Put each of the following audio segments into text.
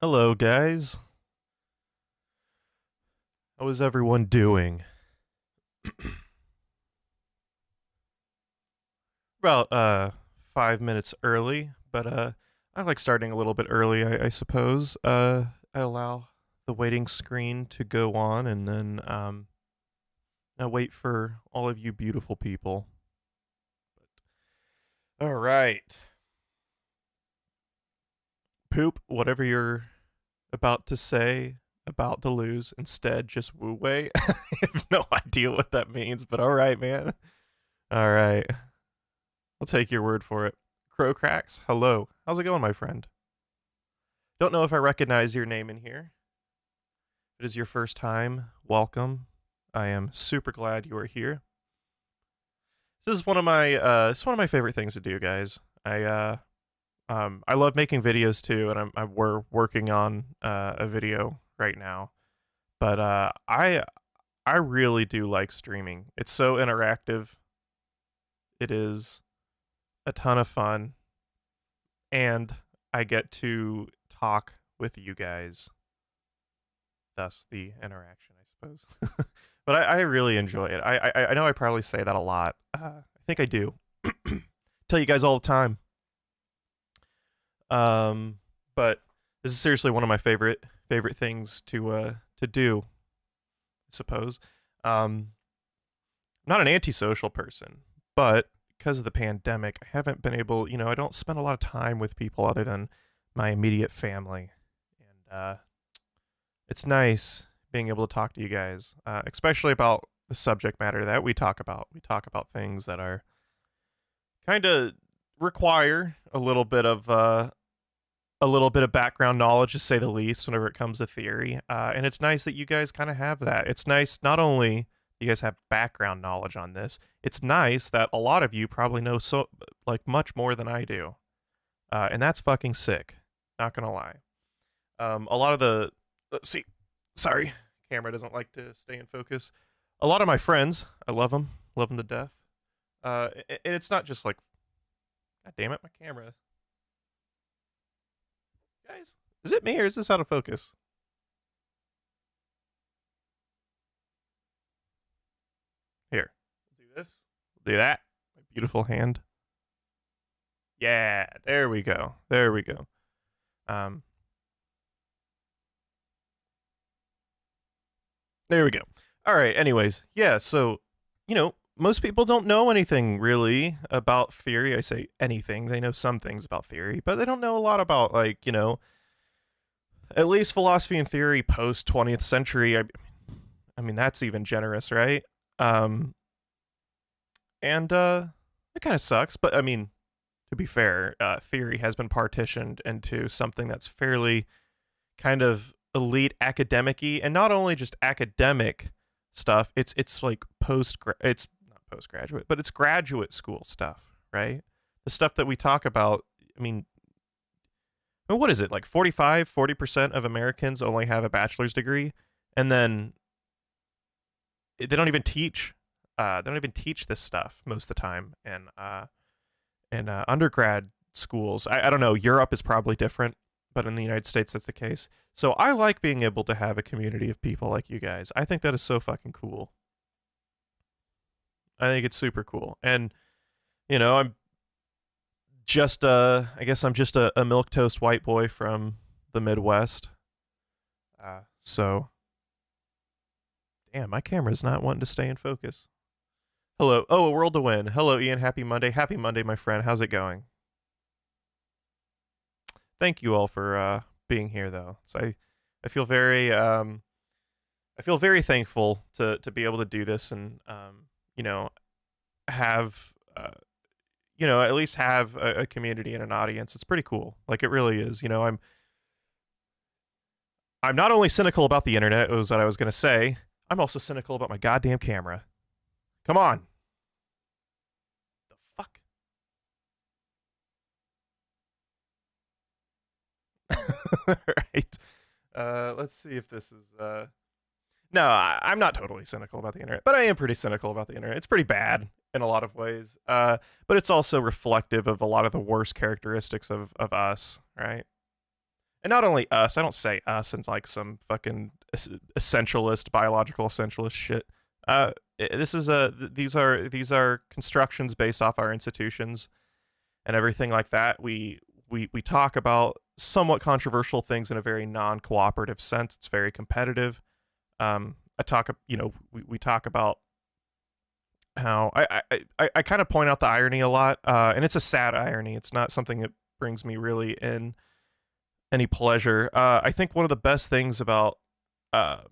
Hello, guys. How is everyone doing? About 5 minutes early, but I like starting a little bit early. I suppose. I allow the waiting screen to go on, and then I wait for all of you beautiful people. All right, poop. Whatever you're about to say about Deleuze, instead just woo way. I have no idea what that means, but all right, man. All right. I'll take your word for it. Crow Cracks, hello. How's it going, my friend? Don't know if I recognize your name in here. If it is your first time, welcome. I am super glad you are here. This is one of my favorite things to do, guys. I love making videos too, and we're working on a video right now. But I really do like streaming. It's so interactive. It is a ton of fun, and I get to talk with you guys. Thus, the interaction, I suppose. But I really enjoy it. I know I probably say that a lot. I think I do. Tell you guys all the time. But this is seriously one of my favorite things to do. I suppose. Not an antisocial person, but because of the pandemic, I haven't been able. I don't spend a lot of time with people other than my immediate family, and it's nice being able to talk to you guys, especially about the subject matter that we talk about. We talk about things that are kind of require a little bit of background knowledge, to say the least, whenever it comes to theory. And it's nice that you guys kind of have that. It's nice not only you guys have background knowledge on this, it's nice that a lot of you probably know so like much more than I do, and that's fucking sick. Not gonna lie. A lot of the let's see, sorry, camera doesn't like to stay in focus. A lot of my friends, I love them to death. And it's not just like, God damn it, my camera, guys. Is it me or is this out of focus? Here, do this, do that. My beautiful hand. Yeah, there we go. There we go. Um, there we go. All right. Anyways, yeah. So, most people don't know anything really about theory. I say anything. They know some things about theory, but they don't know a lot about, like, at least philosophy and theory post 20th century. I mean, that's even generous, right? Um, and it kind of sucks, but I mean, to be fair, theory has been partitioned into something that's fairly kind of elite academic-y, and not only just academic stuff. It's like it's not postgraduate, but it's graduate school stuff, right? The stuff that we talk about. I mean, what is it, like 40% of Americans only have a bachelor's degree, and then they don't even teach. They don't even teach this stuff most of the time, and in undergrad schools. I don't know. Europe is probably different, but in the United States, that's the case. So I like being able to have a community of people like you guys. I think that is so fucking cool. I think it's super cool. And, I'm just, I guess I'm just a milquetoast white boy from the Midwest. So, damn, my camera's not wanting to stay in focus. Hello. Oh, a world to win. Hello, Ian. Happy Monday. Happy Monday, my friend. How's it going? Thank you all for being here, though. So I feel very I feel very thankful to be able to do this and have at least have a community and an audience. It's pretty cool. Like, it really is. I'm not only cynical about the internet, was what I was gonna say. I'm also cynical about my goddamn camera. Come on. The fuck. Right. Let's see if this is. No, I'm not totally cynical about the internet, but I am pretty cynical about the internet. It's pretty bad in a lot of ways, but it's also reflective of a lot of the worst characteristics of us, right? And not only us. I don't say us in like some fucking essentialist, biological essentialist shit. This is these are constructions based off our institutions and everything like that. We talk about somewhat controversial things in a very non-cooperative sense. It's very competitive. We talk about how I kind of point out the irony a lot, and it's a sad irony. It's not something that brings me really in any pleasure. I think one of the best things about I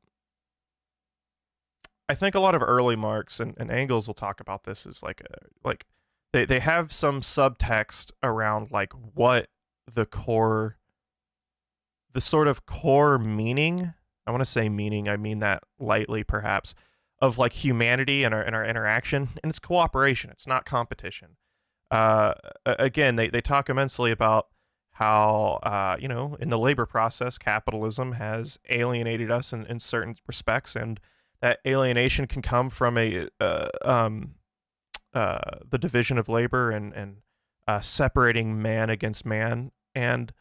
think a lot of early Marx and Engels will talk about this is like they have some subtext around like what the core the sort of core meaning. I want to say meaning, I mean that lightly perhaps, of like humanity and our interaction, and it's cooperation. It's not competition. Again, they talk immensely about how in the labor process, capitalism has alienated us in certain respects, and that alienation can come from the division of labor and separating man against man, and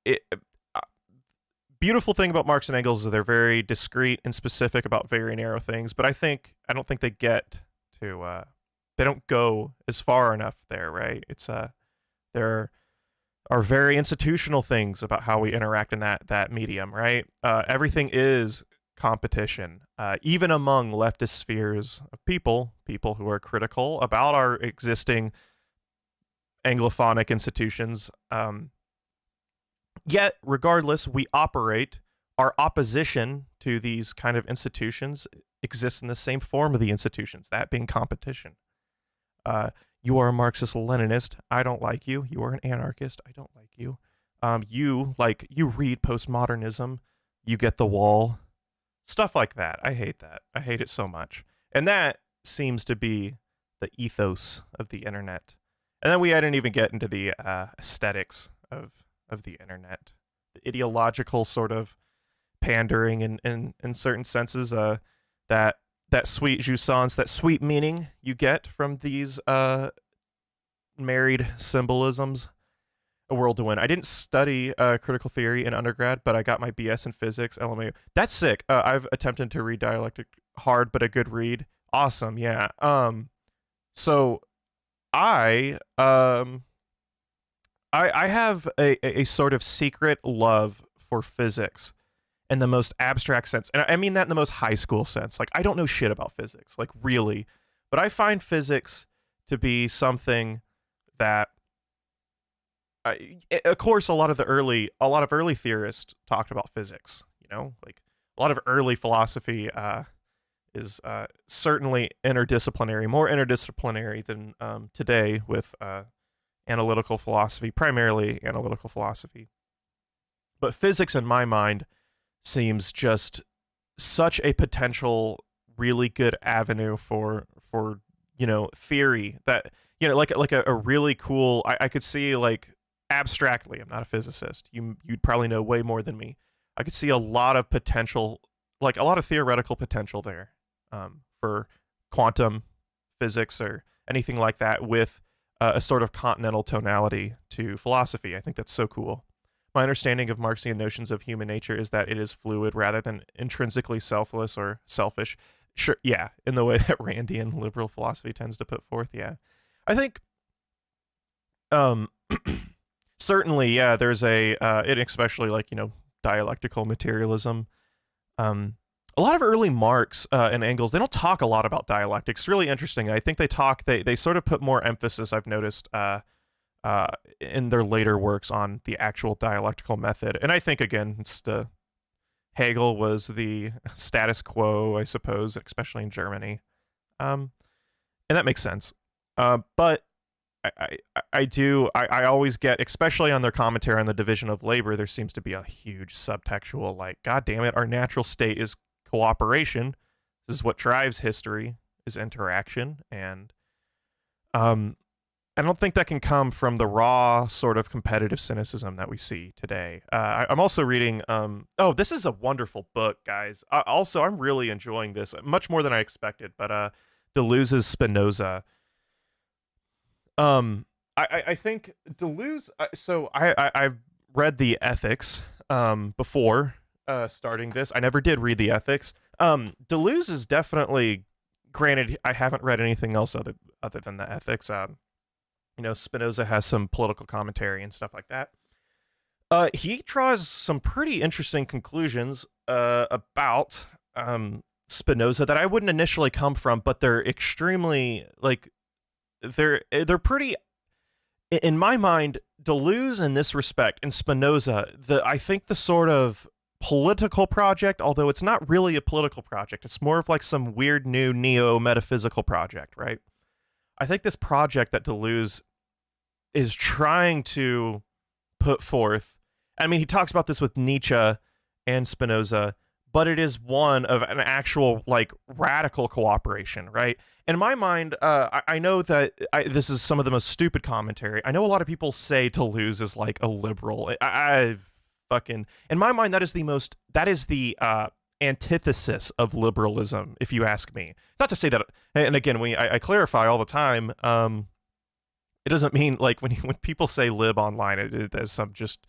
it. Beautiful thing about Marx and Engels is they're very discreet and specific about very narrow things, but I don't think they get to they don't go as far enough there, right? It's there are very institutional things about how we interact in that medium, right? Everything is competition, even among leftist spheres of people who are critical about our existing Anglophonic institutions. Yet, regardless, we operate. Our opposition to these kind of institutions exists in the same form of the institutions, that being competition. You are a Marxist-Leninist. I don't like you. You are an anarchist. I don't like you. You read postmodernism. You get the wall. Stuff like that. I hate that. I hate it so much. And that seems to be the ethos of the internet. And then I didn't even get into the aesthetics of the internet, the ideological sort of pandering in certain senses, that sweet jouissance, that sweet meaning you get from these married symbolisms. A world to win. I didn't study critical theory in undergrad, but I got my BS in physics, LMAU. That's sick. I've attempted to read dialectic hard, but a good read. Awesome, yeah. So I have a sort of secret love for physics in the most abstract sense. And I mean that in the most high school sense. Like, I don't know shit about physics, like, really. But I find physics to be something that, of course, a lot of early theorists talked about physics. You know, like a lot of early philosophy is certainly interdisciplinary, more interdisciplinary than today with analytical philosophy, primarily analytical philosophy. But physics, in my mind, seems just such a potential really good avenue for theory that like a really cool I could see like abstractly. I'm not a physicist. You'd probably know way more than me. I could see a lot of potential, like a lot of theoretical potential there, for quantum physics or anything like that with a sort of continental tonality to philosophy. I think that's so cool. My understanding of Marxian notions of human nature is that it is fluid rather than intrinsically selfless or selfish. Sure, yeah, in the way that Randian liberal philosophy tends to put forth, yeah. I think, um, certainly, yeah, there's it especially like, dialectical materialism. A lot of early Marx and Engels, they don't talk a lot about dialectics. It's really interesting. I think they sort of put more emphasis, I've noticed, in their later works on the actual dialectical method. And I think, again, Hegel was the status quo, I suppose, especially in Germany. And that makes sense. But I always get, especially on their commentary on the division of labor, there seems to be a huge subtextual, like, God damn it, our natural state is cooperation. This is what drives history, is interaction. And I don't think that can come from the raw sort of competitive cynicism that we see today. I'm also reading. Oh, this is a wonderful book, guys. Also, I'm really enjoying this much more than I expected. But Deleuze's Spinoza. I think Deleuze. So I've read the Ethics before starting this. I never did read the Ethics. Deleuze is definitely. Granted, I haven't read anything else other than the Ethics. Spinoza has some political commentary and stuff like that. He draws some pretty interesting conclusions about Spinoza that I wouldn't initially come from, but they're extremely like they're pretty. In my mind, Deleuze in this respect and Spinoza, I think the sort of political project, although it's not really a political project, it's more of like some weird new neo-metaphysical project, right? I think this project that Deleuze is trying to put forth, I mean, he talks about this with Nietzsche and Spinoza, but it is one of an actual, like, radical cooperation, right? In my mind, I know that this is some of the most stupid commentary. I know a lot of people say Deleuze is, like, a liberal. I fucking, in my mind, that is the antithesis of liberalism, if you ask me. Not to say that, and again, I clarify all the time, it doesn't mean, like, when people say lib online, it is some just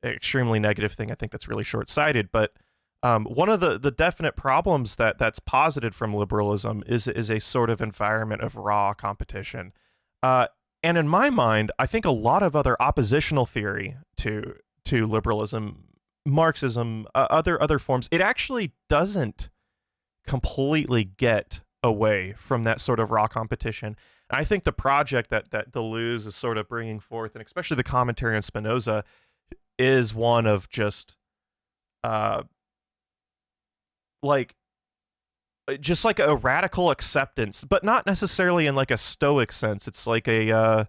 extremely negative thing. I think that's really short-sighted. But one of the definite problems that's posited from liberalism is a sort of environment of raw competition. And in my mind, I think a lot of other oppositional theory to liberalism, Marxism, other forms, it actually doesn't completely get away from that sort of raw competition. And I think the project that Deleuze is sort of bringing forth, and especially the commentary on Spinoza, is one of just like a radical acceptance, but not necessarily in like a stoic sense. It's like a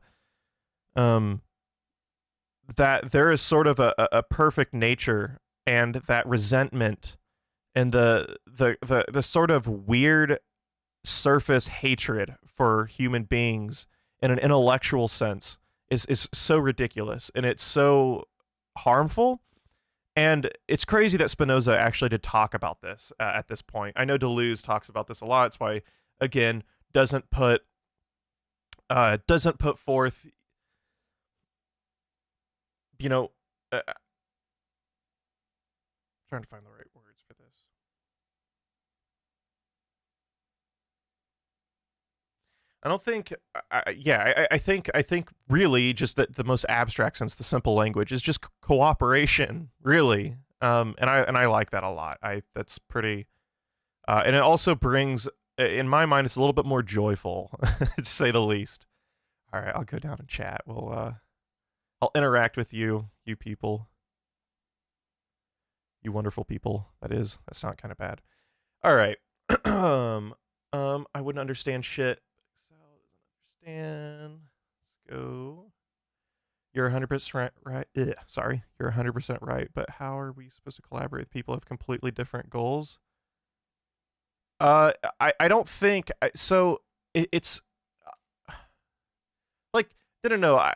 that there is sort of a perfect nature, and that resentment and the sort of weird surface hatred for human beings in an intellectual sense is so ridiculous, and it's so harmful. And it's crazy that Spinoza actually did talk about this at this point. I know Deleuze talks about this a lot. It's why, again, doesn't put forth, trying to find the right words for this. I don't think. I think really just that the most abstract sense, the simple language, is just cooperation. Really, and I like that a lot. That's pretty, and it also brings, in my mind, it's a little bit more joyful, to say the least. All right, I'll go down and chat. I'll interact with you people, you wonderful people. That sound kind of bad. All right. I wouldn't understand shit. Excel doesn't understand. Let's go. You're 100% right. Ugh, sorry, you're 100% right. But how are we supposed to collaborate with people who have completely different goals? I don't think so. It's like no.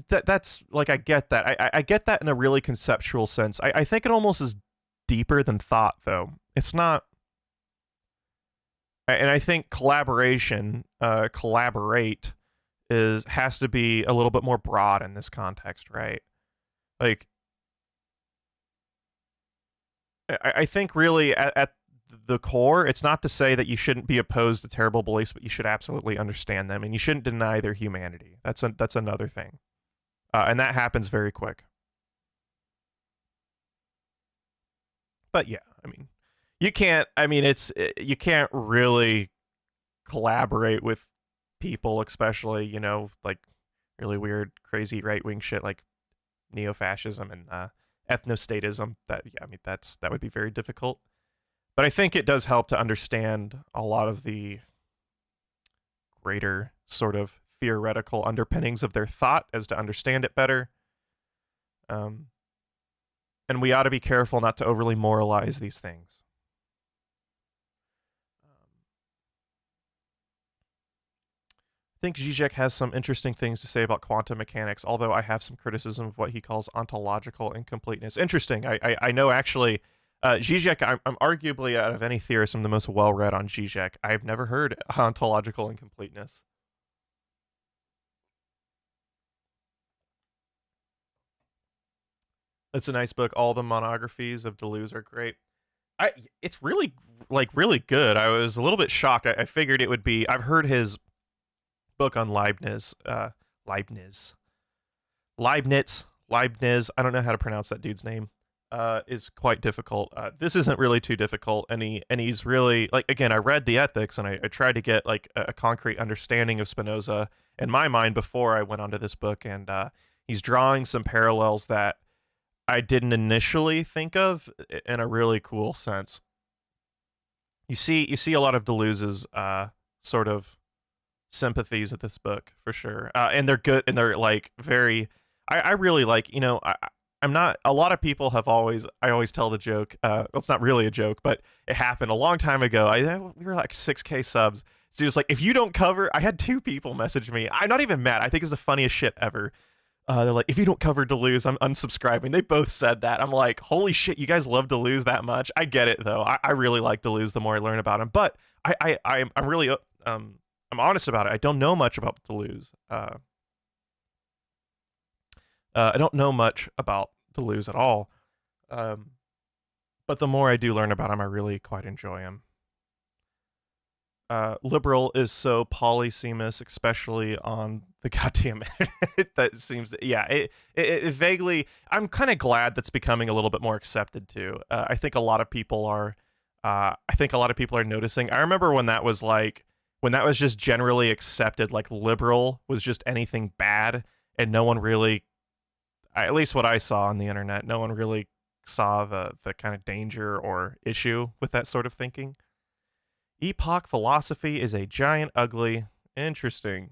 That's like I get that. I get that in a really conceptual sense. I think it almost is deeper than thought, though. It's not. And I think collaboration, collaborate, has to be a little bit more broad in this context, right? Like, I think really at the core, it's not to say that you shouldn't be opposed to terrible beliefs, but you should absolutely understand them, and you shouldn't deny their humanity. That's another thing, and that happens very quick. But yeah, I mean, you can't. I mean, you can't really collaborate with people, especially like really weird, crazy right wing shit like neo-fascism and ethnostatism. That would be very difficult. But I think it does help to understand a lot of the greater sort of theoretical underpinnings of their thought as to understand it better. And we ought to be careful not to overly moralize these things. I think Zizek has some interesting things to say about quantum mechanics, although I have some criticism of what he calls ontological incompleteness. Interesting. I know actually, Zizek, I'm arguably, out of any theorist, I'm the most well-read on Zizek. I've never heard ontological incompleteness. It's a nice book. All the monographies of Deleuze are great. It's really, like, really good. I was a little bit shocked. I figured it would be. I've heard his book on Leibniz. Leibniz. I don't know how to pronounce that dude's name. Is quite difficult. This isn't really too difficult, and he's really, like, again, I read the Ethics, and I tried to get like a concrete understanding of Spinoza in my mind before I went onto this book, and he's drawing some parallels that I didn't initially think of in a really cool sense. You see a lot of Deleuze's sort of sympathies with this book for sure, and they're good, and they're like very. I really like, I'm not. A lot of people have I always tell the joke. Well, it's not really a joke, but it happened a long time ago. We were like 6K subs. So it's like, if you don't cover, I had 2 people message me. I'm not even mad. I think it's the funniest shit ever. They're like, if you don't cover Deleuze, I'm unsubscribing. They both said that. I'm like, holy shit, you guys love Deleuze that much? I get it though. I really like Deleuze the more I learn about him. But I'm really I'm honest about it. I don't know much about Deleuze. I don't know much about Deleuze at all. But the more I do learn about him, I really quite enjoy him. Liberal is so polysemous, especially on the goddamn internet. That seems, yeah, it vaguely. I'm kind of glad that's becoming a little bit more accepted too. I think a lot of people are. I think a lot of people are noticing. I remember when that was just generally accepted, like liberal was just anything bad, and no one really, at least what I saw on the internet, no one really saw the kind of danger or issue with that sort of thinking. Epoch philosophy is a giant ugly. Interesting.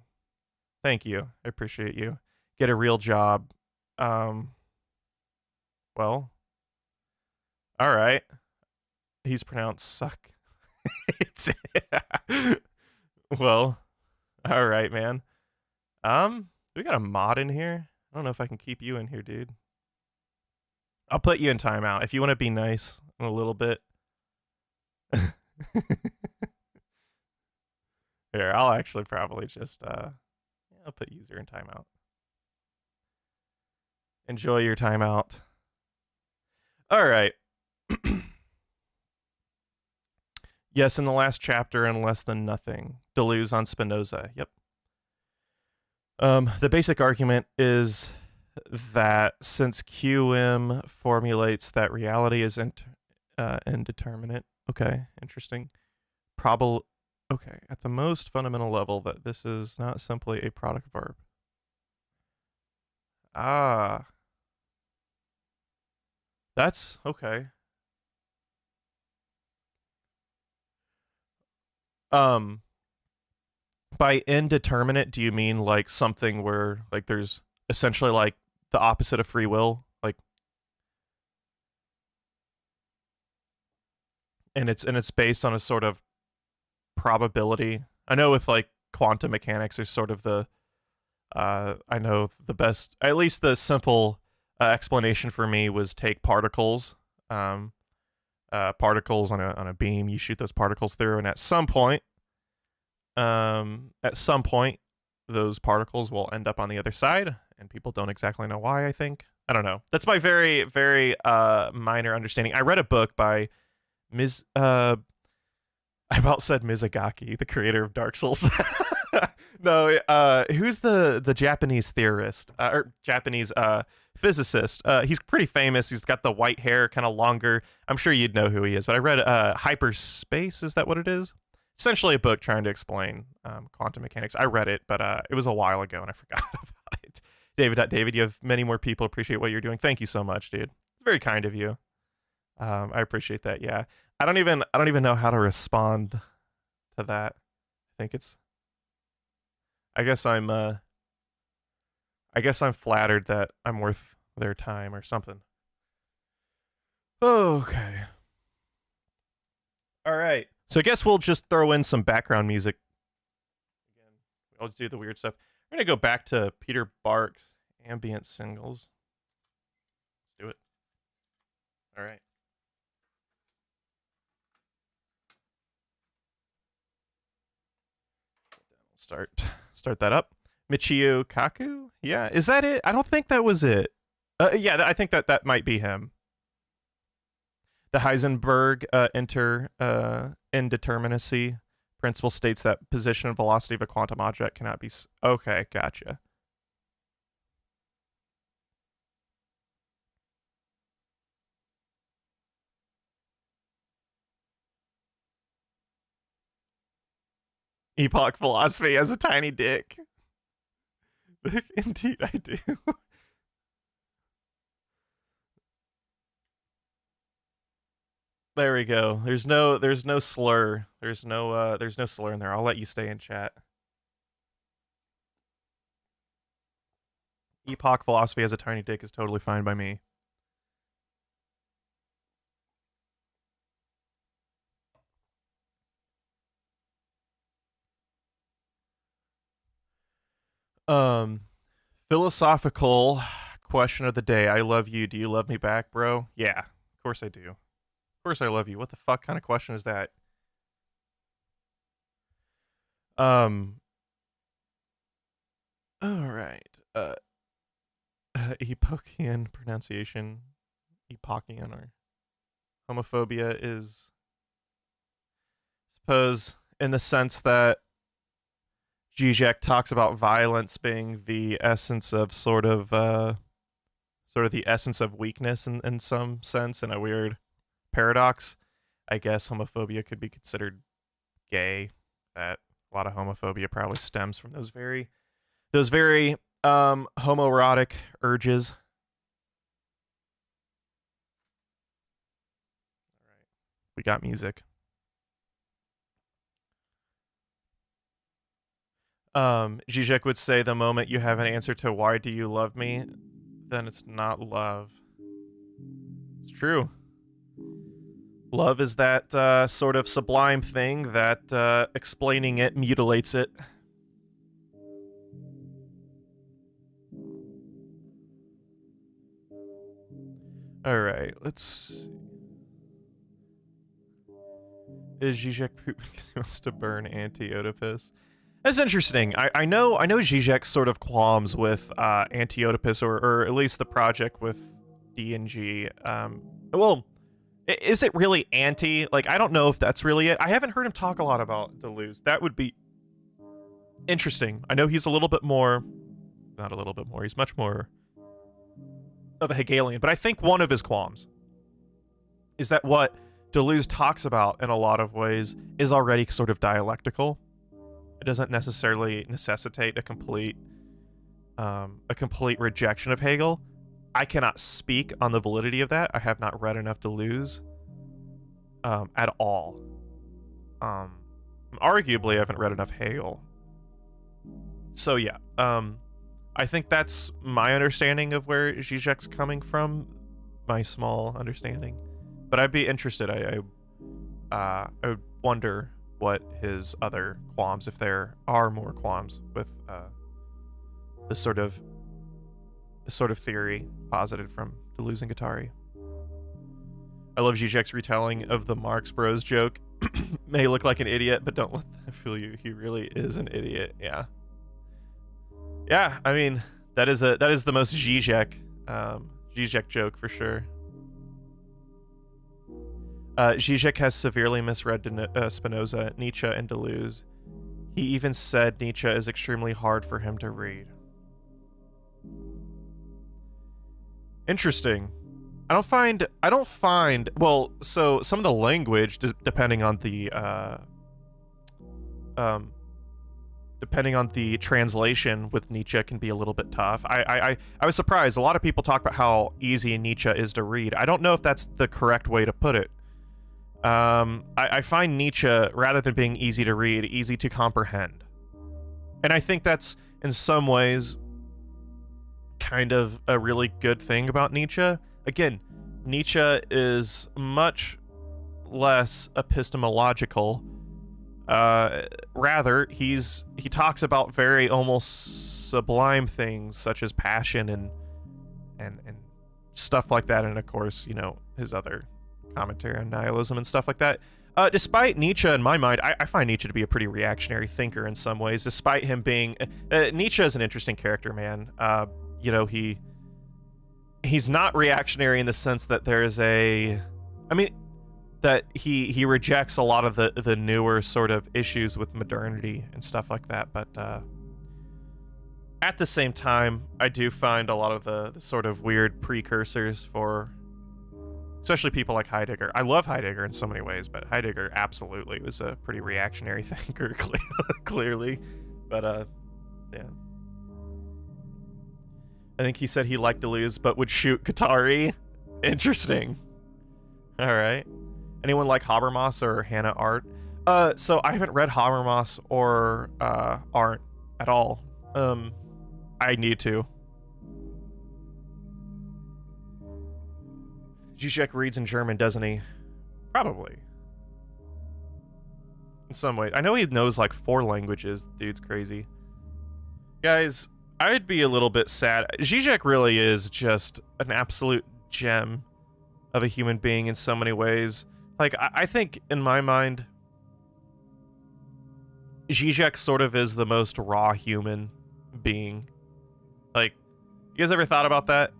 Thank you. I appreciate you. Get a real job. Well, all right. He's pronounced suck. It's well, all right, man. We got a mod in here. I don't know if I can keep you in here, dude. I'll put you in timeout if you want to be nice a little bit. Here, I'll actually probably just I'll put user in timeout. Enjoy your timeout. All right. Yes, in the last chapter, in Less Than Nothing, Deleuze on Spinoza. Yep. The basic argument is that since QM formulates that reality is indeterminate. Okay, interesting. Okay, at the most fundamental level, that this is not simply a product verb. Ah, that's okay. Um, by indeterminate, do you mean like something where like there's essentially like the opposite of free will, like, and it's based on a sort of probability? I know with like quantum mechanics, there's sort of the I know the best, at least the simple explanation for me was take particles, particles on a beam. You shoot those particles through, and at some point, those particles will end up on the other side, and people don't exactly know why. I think I don't know. That's my very very minor understanding. I read a book by Ms. I about said Mizugaki, the creator of Dark Souls. No, who's the Japanese theorist or Japanese physicist? He's pretty famous. He's got the white hair, kind of longer. I'm sure you'd know who he is. But I read Hyperspace. Is that what it is? Essentially, a book trying to explain quantum mechanics. I read it, but it was a while ago, and I forgot about it. David, you have many more people appreciate what you're doing. Thank you so much, dude. It's very kind of you. I appreciate that. Yeah, I don't even know how to respond to that. I think it's. I guess I'm flattered that I'm worth their time or something. Okay. All right. So I guess we'll just throw in some background music. Again, I'll just do the weird stuff. We're gonna go back to Peter Bark's ambient singles. Let's do it. All right. Start that up. Michio Kaku? Yeah, is that it? I don't think that was it. Yeah, I think that might be him. The Heisenberg indeterminacy principle states that position and velocity of a quantum object cannot be. Okay, gotcha. Epoch philosophy has a tiny dick. Indeed, I do. There we go. There's no slur. There's no slur in there. I'll let you stay in chat. Epoch philosophy as a tiny dick is totally fine by me. Um philosophical question of the day. I love you. Do you love me back, bro? Yeah, of course I do. Of course I love you. What the fuck kind of question is that? Um all right. Epochian pronunciation. Epochian or homophobia is, suppose, in the sense that Zizek talks about violence being the essence of sort of the essence of weakness in some sense, in a weird paradox. I guess homophobia could be considered gay. That a lot of homophobia probably stems from those very homoerotic urges. All right. We got music. Zizek would say the moment you have an answer to why do you love me, then it's not love. It's true. Love is that sort of sublime thing that explaining it mutilates it. All right, let's see. Is Zizek poop because he wants to burn Anti-Oedipus? That's interesting. I know Zizek sort of qualms with Anti-Oedipus, or at least the project with D&G. Well, is it really anti? Like, I don't know if that's really it. I haven't heard him talk a lot about Deleuze. That would be interesting. I know he's a little bit more not a little bit more. He's much more of a Hegelian. But I think one of his qualms is that what Deleuze talks about in a lot of ways is already sort of dialectical. It doesn't necessarily necessitate a complete rejection of Hegel. I cannot speak on the validity of that. I have not read enough Deleuze at all. Arguably, I haven't read enough Hegel. So yeah, I think that's my understanding of where Zizek's coming from, my small understanding. But I'd be interested. I would wonder what his other qualms, if there are more qualms with this sort of theory posited from Deleuze and Guattari. I love Zizek's retelling of the Marx Bros joke. May look like an idiot, but don't let that fool you. He really is an idiot. Yeah. Yeah, I mean, that is the most Zizek joke for sure. Zizek has severely misread Spinoza, Nietzsche, and Deleuze. He even said Nietzsche is extremely hard for him to read. Interesting. I don't find well, so some of the language depending on the translation with Nietzsche can be a little bit tough. I was surprised. A lot of people talk about how easy Nietzsche is to read. I don't know if that's the correct way to put it. I find Nietzsche, rather than being easy to read, easy to comprehend. And I think that's, in some ways, kind of a really good thing about Nietzsche. Again, Nietzsche is much less epistemological. Rather, he talks about very almost sublime things, such as passion and stuff like that. And of course, his other commentary on nihilism and stuff like that. Despite Nietzsche, in my mind, I find Nietzsche to be a pretty reactionary thinker in some ways, despite him being... Nietzsche is an interesting character, man. He's not reactionary in the sense that there is that he rejects a lot of the newer sort of issues with modernity and stuff like that, but at the same time, I do find a lot of the sort of weird precursors for... especially people like Heidegger. I love Heidegger in so many ways, but Heidegger absolutely was a pretty reactionary thinker, clearly. But, yeah. I think he said he liked Deleuze, but would shoot Guattari. Interesting. All right. Anyone like Habermas or Hannah Arendt? So I haven't read Habermas or Arendt at all. I need to. Zizek reads in German, doesn't he? Probably. In some ways. I know he knows like 4 languages. Dude's crazy. Guys, I'd be a little bit sad. Zizek really is just an absolute gem of a human being in so many ways. Like, I think, in my mind, Zizek sort of is the most raw human being. Like, you guys ever thought about that?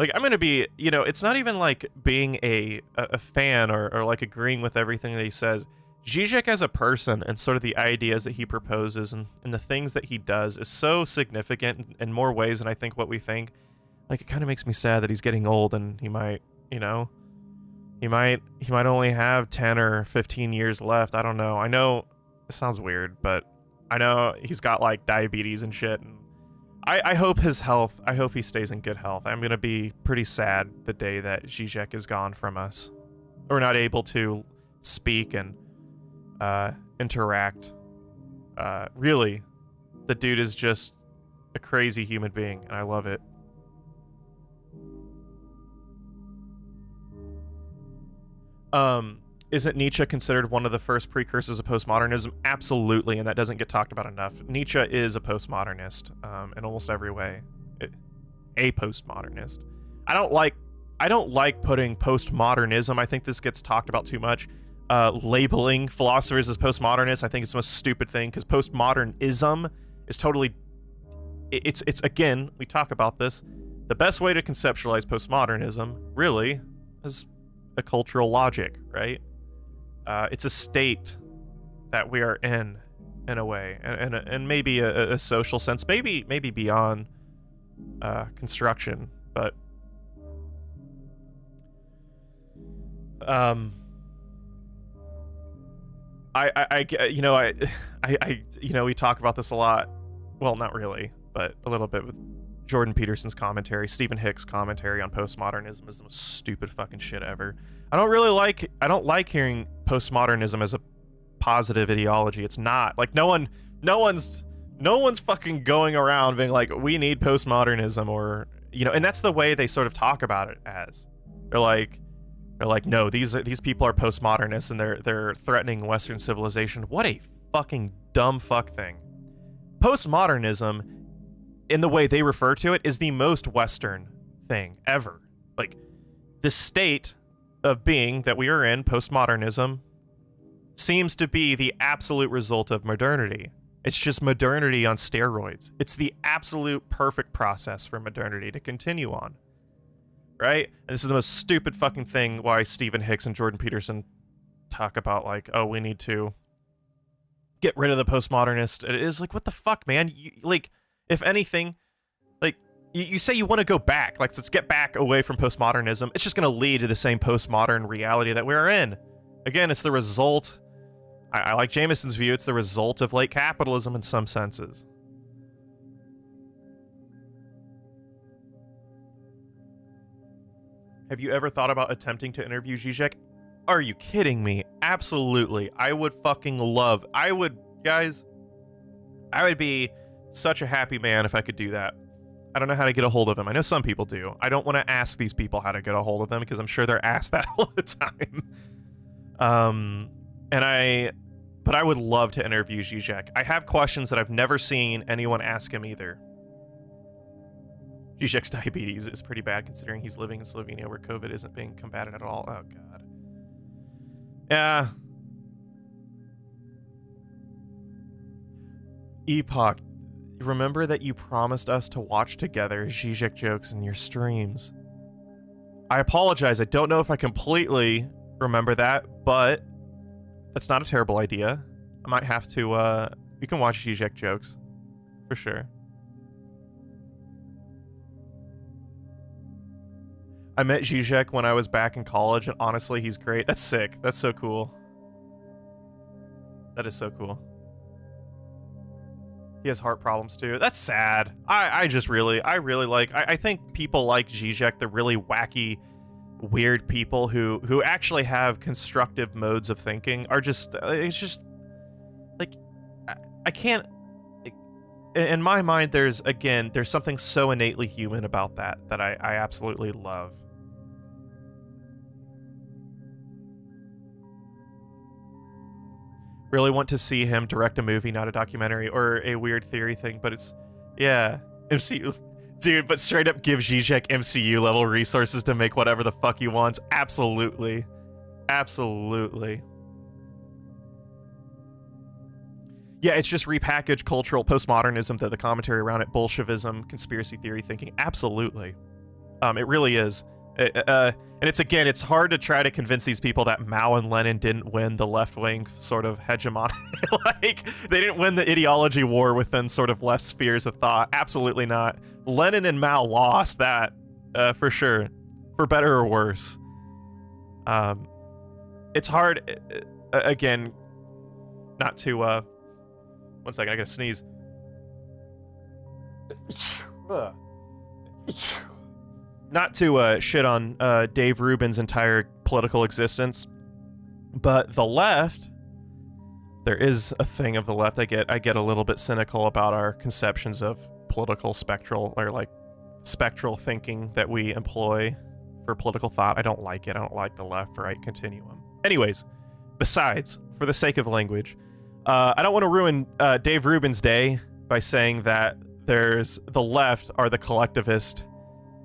Like, I'm gonna be, it's not even like being a fan or like agreeing with everything that he says. Zizek as a person and sort of the ideas that he proposes and the things that he does is so significant in more ways than I think what we think. Like, it kind of makes me sad that he's getting old and he might, he might only have 10 or 15 years left. I don't know. I know it sounds weird, but I know he's got like diabetes and shit. And I hope his health, I hope he stays in good health. I'm going to be pretty sad the day that Zizek is gone from us. We're not able to speak and interact. Really, the dude is just a crazy human being, and I love it. Isn't Nietzsche considered one of the first precursors of postmodernism? Absolutely, and that doesn't get talked about enough. Nietzsche is a postmodernist in almost every way. A postmodernist. I don't like putting postmodernism. I think this gets talked about too much. Labeling philosophers as postmodernists, I think it's the most stupid thing, because postmodernism is totally... It's again, we talk about this. The best way to conceptualize postmodernism, really, is a cultural logic, right? It's a state that we are in a way, and maybe a social sense, maybe beyond construction, but we talk about this a lot. Well, not really, but a little bit with Jordan Peterson's commentary. Stephen Hicks' commentary on postmodernism is the most stupid fucking shit ever. I don't like hearing postmodernism as a positive ideology. It's not. Like, no one's fucking going around being like, we need postmodernism, or, and that's the way they sort of talk about it as. They're like, no, these people are postmodernists and they're threatening Western civilization. What a fucking dumb fuck thing. Postmodernism, in the way they refer to it, is the most Western thing ever. Like, the state of being that we are in, postmodernism, seems to be the absolute result of modernity. It's just modernity on steroids. It's the absolute perfect process for modernity to continue on. Right? And this is the most stupid fucking thing why Stephen Hicks and Jordan Peterson talk about, like, oh, we need to get rid of the postmodernist. It is like, what the fuck, man? If anything, like, you say you want to go back. Like, let's get back away from postmodernism. It's just going to lead to the same postmodern reality that we're in. Again, it's the result. I like Jameson's view. It's the result of late capitalism in some senses. Have you ever thought about attempting to interview Zizek? Are you kidding me? Absolutely. I would be such a happy man if I could do that. I don't know how to get a hold of him. I know some people do. I don't want to ask these people how to get a hold of them because I'm sure they're asked that all the time. But I would love to interview Zizek. I have questions that I've never seen anyone ask him either. Zizek's diabetes is pretty bad considering he's living in Slovenia where COVID isn't being combated at all. Oh, God. Yeah. Epoch, remember that you promised us to watch together Zizek jokes in your streams. I apologize. I don't know if I completely remember that, but that's not a terrible idea. I might have to, you can watch Zizek jokes. For sure. I met Zizek when I was back in college, and honestly, he's great. That's sick. That's so cool. That is so cool. He has heart problems too. That's sad. I think people like Zizek, the really wacky, weird people who actually have constructive modes of thinking, are just, it's just, like, I can't, in my mind, there's something so innately human about that I absolutely love. Really want to see him direct a movie, not a documentary or a weird theory thing, but it's, yeah, MCU. Dude, but straight up give Zizek MCU level resources to make whatever the fuck he wants. Absolutely. Absolutely. Yeah, it's just repackaged cultural postmodernism, the commentary around it, Bolshevism, conspiracy theory thinking. Absolutely. It really is. And it's hard to try to convince these people that Mao and Lenin didn't win the left-wing sort of hegemony. Like, they didn't win the ideology war within sort of left spheres of thought. Absolutely not. Lenin and Mao lost that, for sure. For better or worse. It's hard, again, not to, one second, I gotta sneeze. Not to shit on Dave Rubin's entire political existence, but the left, there is a thing of the left. I get a little bit cynical about our conceptions of political spectral thinking that we employ for political thought. I don't like it. I don't like the left-right continuum. Anyways, besides, for the sake of language, I don't want to ruin Dave Rubin's day by saying that the left are the collectivist.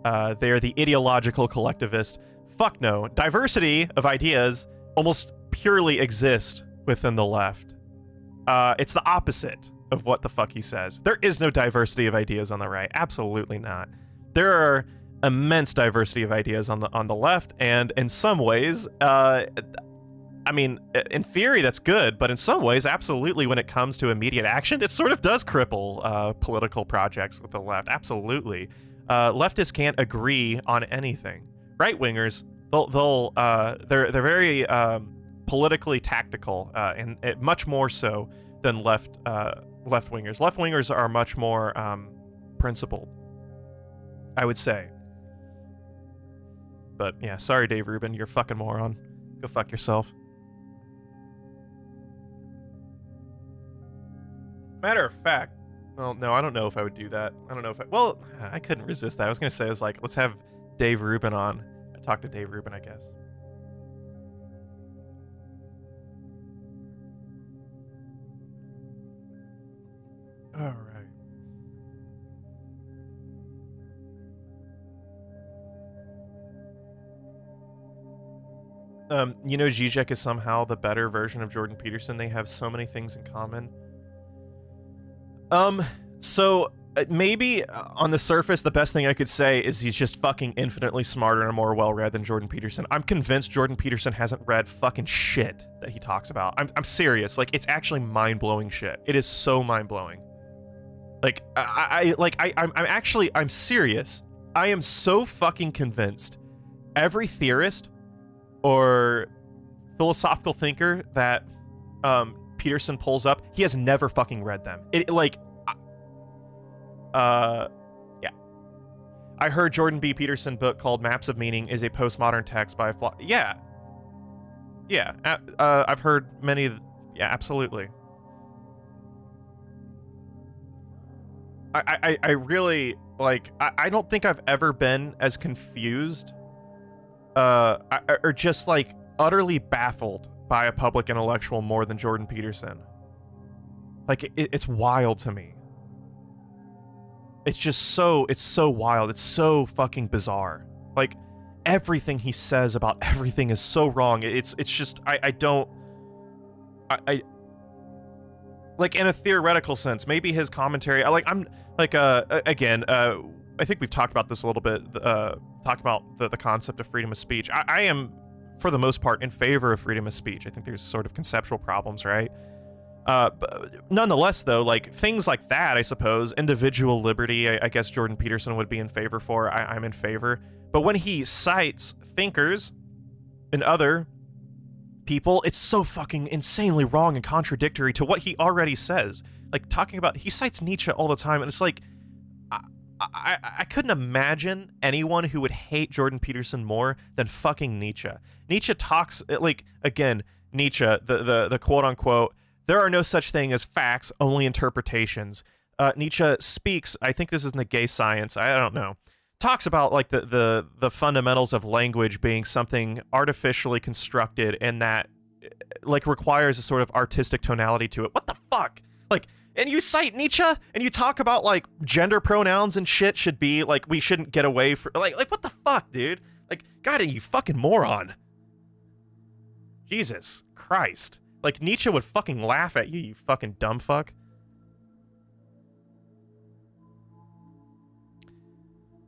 They are the ideological collectivist. Fuck no. Diversity of ideas almost purely exists within the left. It's the opposite of what the fuck he says. There is no diversity of ideas on the right. Absolutely not. There are immense diversity of ideas on the left, and in some ways, I mean, in theory, that's good, but in some ways, absolutely, when it comes to immediate action, it sort of does cripple political projects with the left. Absolutely. Leftists can't agree on anything. Right-wingers, they're very politically tactical, and much more so than left-wingers. Left-wingers are much more principled, I would say. But yeah, sorry, Dave Rubin, you're a fucking moron. Go fuck yourself. Matter of fact, well, no, I don't know if I would do that. I don't know if well, I couldn't resist that. I was gonna say, let's have Dave Rubin on. Talk to Dave Rubin, I guess. All right. You know, Zizek is somehow the better version of Jordan Peterson. They have so many things in common. So maybe on the surface, the best thing I could say is he's just fucking infinitely smarter and more well-read than Jordan Peterson. I'm convinced Jordan Peterson hasn't read fucking shit that he talks about. I'm serious. Like, it's actually mind-blowing shit. It is so mind-blowing. Like, I'm serious. I am so fucking convinced every theorist or philosophical thinker that Peterson pulls up, he has never fucking read them. Yeah. I heard Jordan B. Peterson book called Maps of Meaning is a postmodern text by a yeah. Yeah. I've heard many yeah, absolutely. I really, like, I don't think I've ever been as confused or just, like, utterly baffled by a public intellectual more than Jordan Peterson. Like, it's wild to me. It's just so wild. It's so fucking bizarre. Like, everything he says about everything is so wrong. It's just, I don't... like, in a theoretical sense, maybe his commentary... again, I think we've talked about this a little bit, talked about the concept of freedom of speech. I am, for the most part, in favor of freedom of speech. I think there's sort of conceptual problems, right? But nonetheless, though, like, things like that, I suppose, individual liberty, I guess Jordan Peterson would be in favor for. I'm in favor. But when he cites thinkers and other people, it's so fucking insanely wrong and contradictory to what he already says. Like, talking about... He cites Nietzsche all the time, and it's like... I couldn't imagine anyone who would hate Jordan Peterson more than fucking Nietzsche. Nietzsche talks... Like, again, Nietzsche, the quote-unquote... There are no such thing as facts, only interpretations. Nietzsche speaks, I think this is in the Gay Science, I don't know, talks about, like, the fundamentals of language being something artificially constructed and that, like, requires a sort of artistic tonality to it. What the fuck? Like, and you cite Nietzsche, and you talk about, like, gender pronouns and shit should be, like, we shouldn't get away from, like what the fuck, dude? Like, God, you fucking moron. Jesus Christ. Like, Nietzsche would fucking laugh at you, you fucking dumb fuck.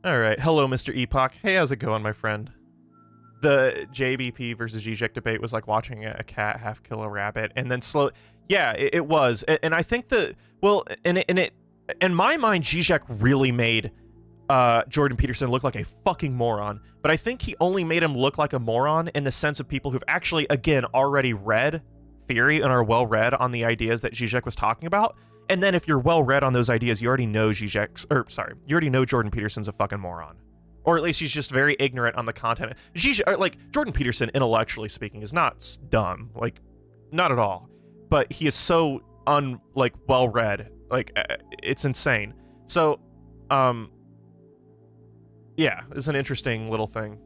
Alright, hello, Mr. Epoch. Hey, how's it going, my friend? The JBP versus Zizek debate was like watching a cat half kill a rabbit, and then slow... Yeah, it was. And I think that... Well, in my mind, Zizek really made Jordan Peterson look like a fucking moron. But I think he only made him look like a moron in the sense of people who've actually, again, already read theory and are well-read on the ideas that Zizek was talking about. And then if you're well-read on those ideas, you already know you already know Jordan Peterson's a fucking moron. Or at least he's just very ignorant on the content. Jordan Peterson, intellectually speaking, is not dumb. Like, not at all. But he is so well-read. Like, it's insane. So, yeah, it's an interesting little thing.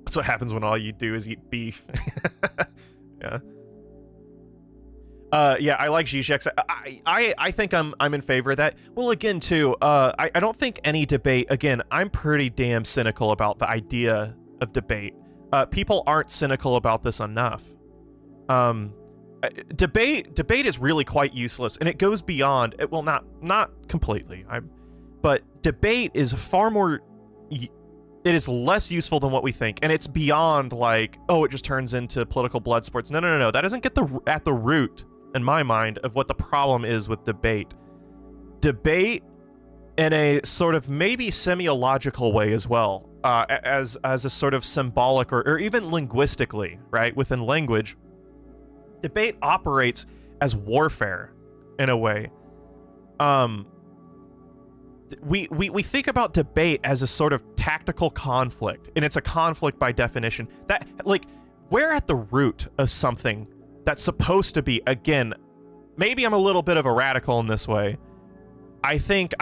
That's what happens when all you do is eat beef. Yeah. Yeah, I like Zizek's. I think I'm in favor of that. Well, again, too, I don't think any debate... Again, I'm pretty damn cynical about the idea of debate. People aren't cynical about this enough. Debate is really quite useless, and it goes beyond... Well, not completely. But debate is far more... It is less useful than what we think, and it's beyond, like, oh, it just turns into political blood sports. No. That doesn't get at the root, in my mind, of what the problem is with debate. Debate in a sort of maybe semiological way as well, as a sort of symbolic or even linguistically, right? Within language, debate operates as warfare in a way. We think about debate as a sort of tactical conflict, and it's a conflict by definition. That, like, we're at the root of something that's supposed to be, again, maybe I'm a little bit of a radical in this way. I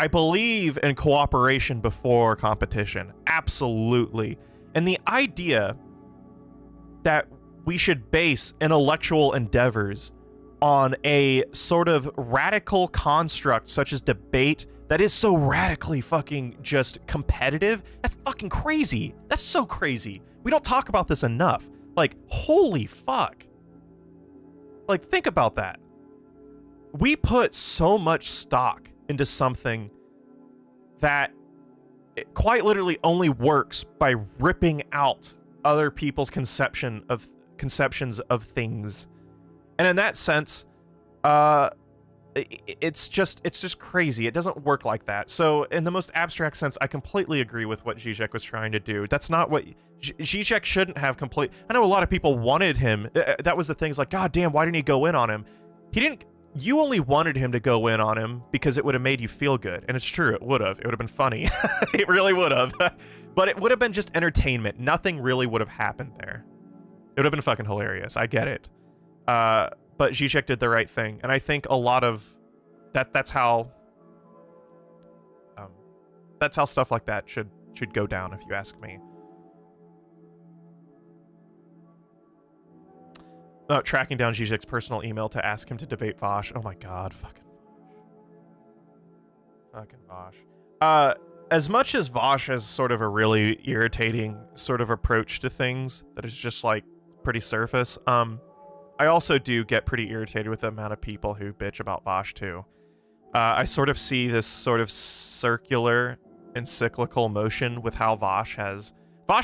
believe in cooperation before competition. Absolutely. And the idea that we should base intellectual endeavors on a sort of radical construct such as debate that is so radically fucking just competitive, that's fucking crazy. That's so crazy. We don't talk about this enough. Like, holy fuck. Like, think about that. We put so much stock into something that it quite literally only works by ripping out other people's conceptions of things. And in that sense, it's just crazy. It doesn't work like that. So in the most abstract sense, I completely agree with what Zizek was trying to do. That's not what Zizek shouldn't have I know a lot of people wanted him. That was the thing. It's like, God damn, why didn't he go in on him? He didn't. You only wanted him to go in on him because it would have made you feel good. And it's true, it would have. It would have been funny. It really would have. But it would have been just entertainment. Nothing really would have happened there. It would have been fucking hilarious. I get it. But Zizek did the right thing. And I think a lot of that's how stuff like that should go down, if you ask me. Tracking down Zizek's personal email to ask him to debate Vosh. Oh my god, fucking Vosh. As much as Vosh has sort of a really irritating sort of approach to things that is just like pretty surface, I also do get pretty irritated with the amount of people who bitch about Vosh too. I sort of see this sort of circular and cyclical motion with how Vosh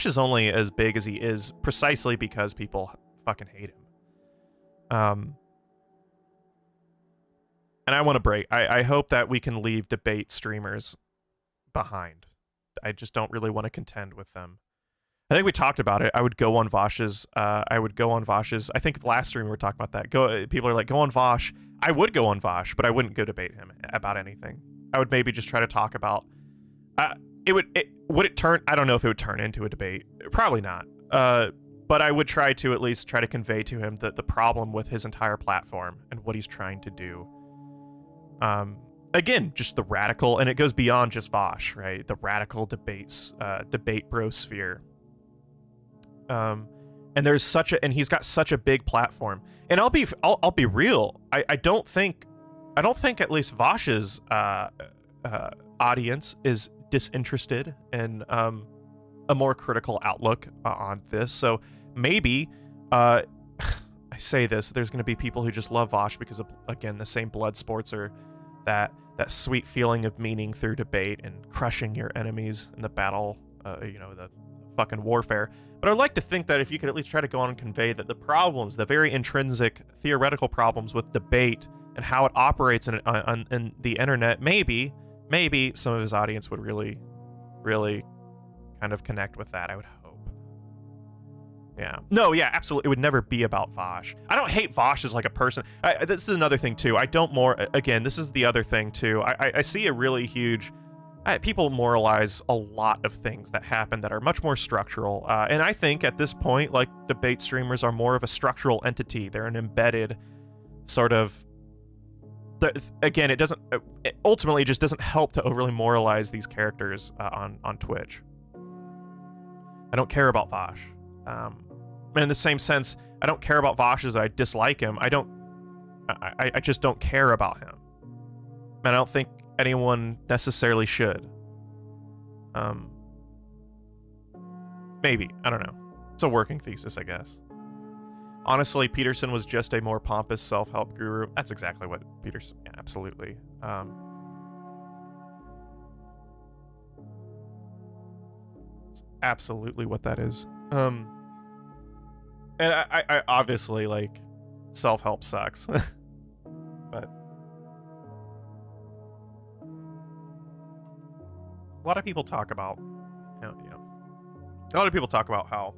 is only as big as he is precisely because people fucking hate him. And I want to break. I hope that we can leave debate streamers behind. I just don't really want to contend with them. I think we talked about it. I would go on Vosh's. I think the last stream we were talking about that. People are like, go on Vosh. I would go on Vosh, but I wouldn't go debate him about anything. I would maybe just try to talk about. Would it turn? I don't know if it would turn into a debate. Probably not. But I would try to at least try to convey to him the problem with his entire platform and what he's trying to do. Again, just the radical, and it goes beyond just Vosh, right? The radical debate brosphere. And there's and he's got such a big platform. And I'll be real. I don't think at least Vosh's audience is disinterested in a more critical outlook on this. So maybe I say this, there's going to be people who just love Vosh because of, again, the same blood sports or that sweet feeling of meaning through debate and crushing your enemies in the battle, the fucking warfare. But I'd like to think that if you could at least try to go on and convey that the problems, the very intrinsic theoretical problems with debate and how it operates in the internet, maybe some of his audience would really, really kind of connect with that, I would hope. Yeah. No, yeah, absolutely. It would never be about Vosh. I don't hate Vosh as like a person. This is another thing too. This is the other thing too. I see a really huge, people moralize a lot of things that happen that are much more structural. And I think at this point, like, debate streamers are more of a structural entity. They're an embedded sort of, again, it ultimately just doesn't help to overly moralize these characters on Twitch. I don't care about Vosh. And in the same sense, I don't care about Vosh as I dislike him. I just don't care about him. And I don't think anyone necessarily should. Maybe. I don't know. It's a working thesis, I guess. Honestly, Peterson was just a more pompous self-help guru. That's exactly what Peterson... Yeah, absolutely. It's absolutely what that is. And I obviously, like, self-help sucks. But a lot of people talk about, a lot of people talk about how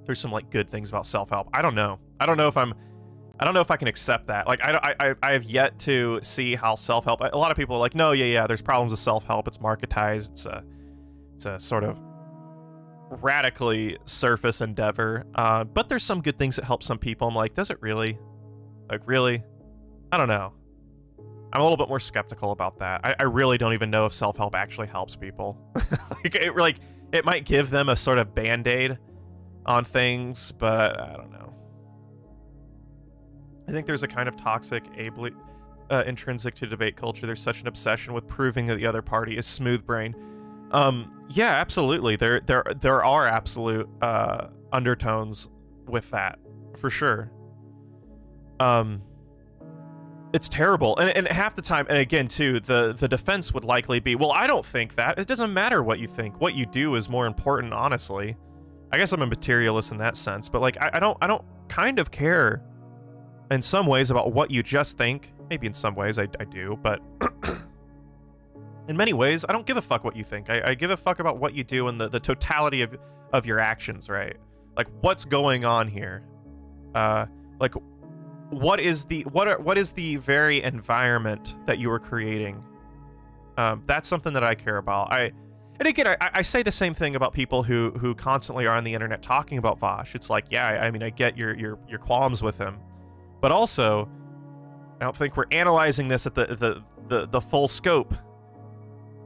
there's some like good things about self-help. I don't know if I can accept that. Like, I have yet to see how self-help. A lot of people are like, no, yeah, there's problems with self-help. It's marketized. It's a sort of radically surface endeavor. But there's some good things that help some people. I'm like, does it really? Like, really? I don't know. I'm a little bit more skeptical about that. I really don't even know if self-help actually helps people. It might give them a sort of band-aid on things, but I don't know. I think there's a kind of toxic, intrinsic to debate culture. There's such an obsession with proving that the other party is smooth brain. Yeah, absolutely. There are absolute undertones with that, for sure. It's terrible, and half the time, and again too, the defense would likely be, well, I don't think that. It doesn't matter what you think. What you do is more important, honestly. I guess I'm a materialist in that sense, but like I don't kind of care in some ways about what you just think. Maybe in some ways I do, but in many ways I don't give a fuck what you think. I give a fuck about what you do and the totality of your actions, right? Like, what's going on here? Like, what is the very environment that you are creating? That's something that I care about. And again, I say the same thing about people who constantly are on the internet talking about Vosh. It's like, yeah, I mean, I get your qualms with him, but also, I don't think we're analyzing this at the full scope.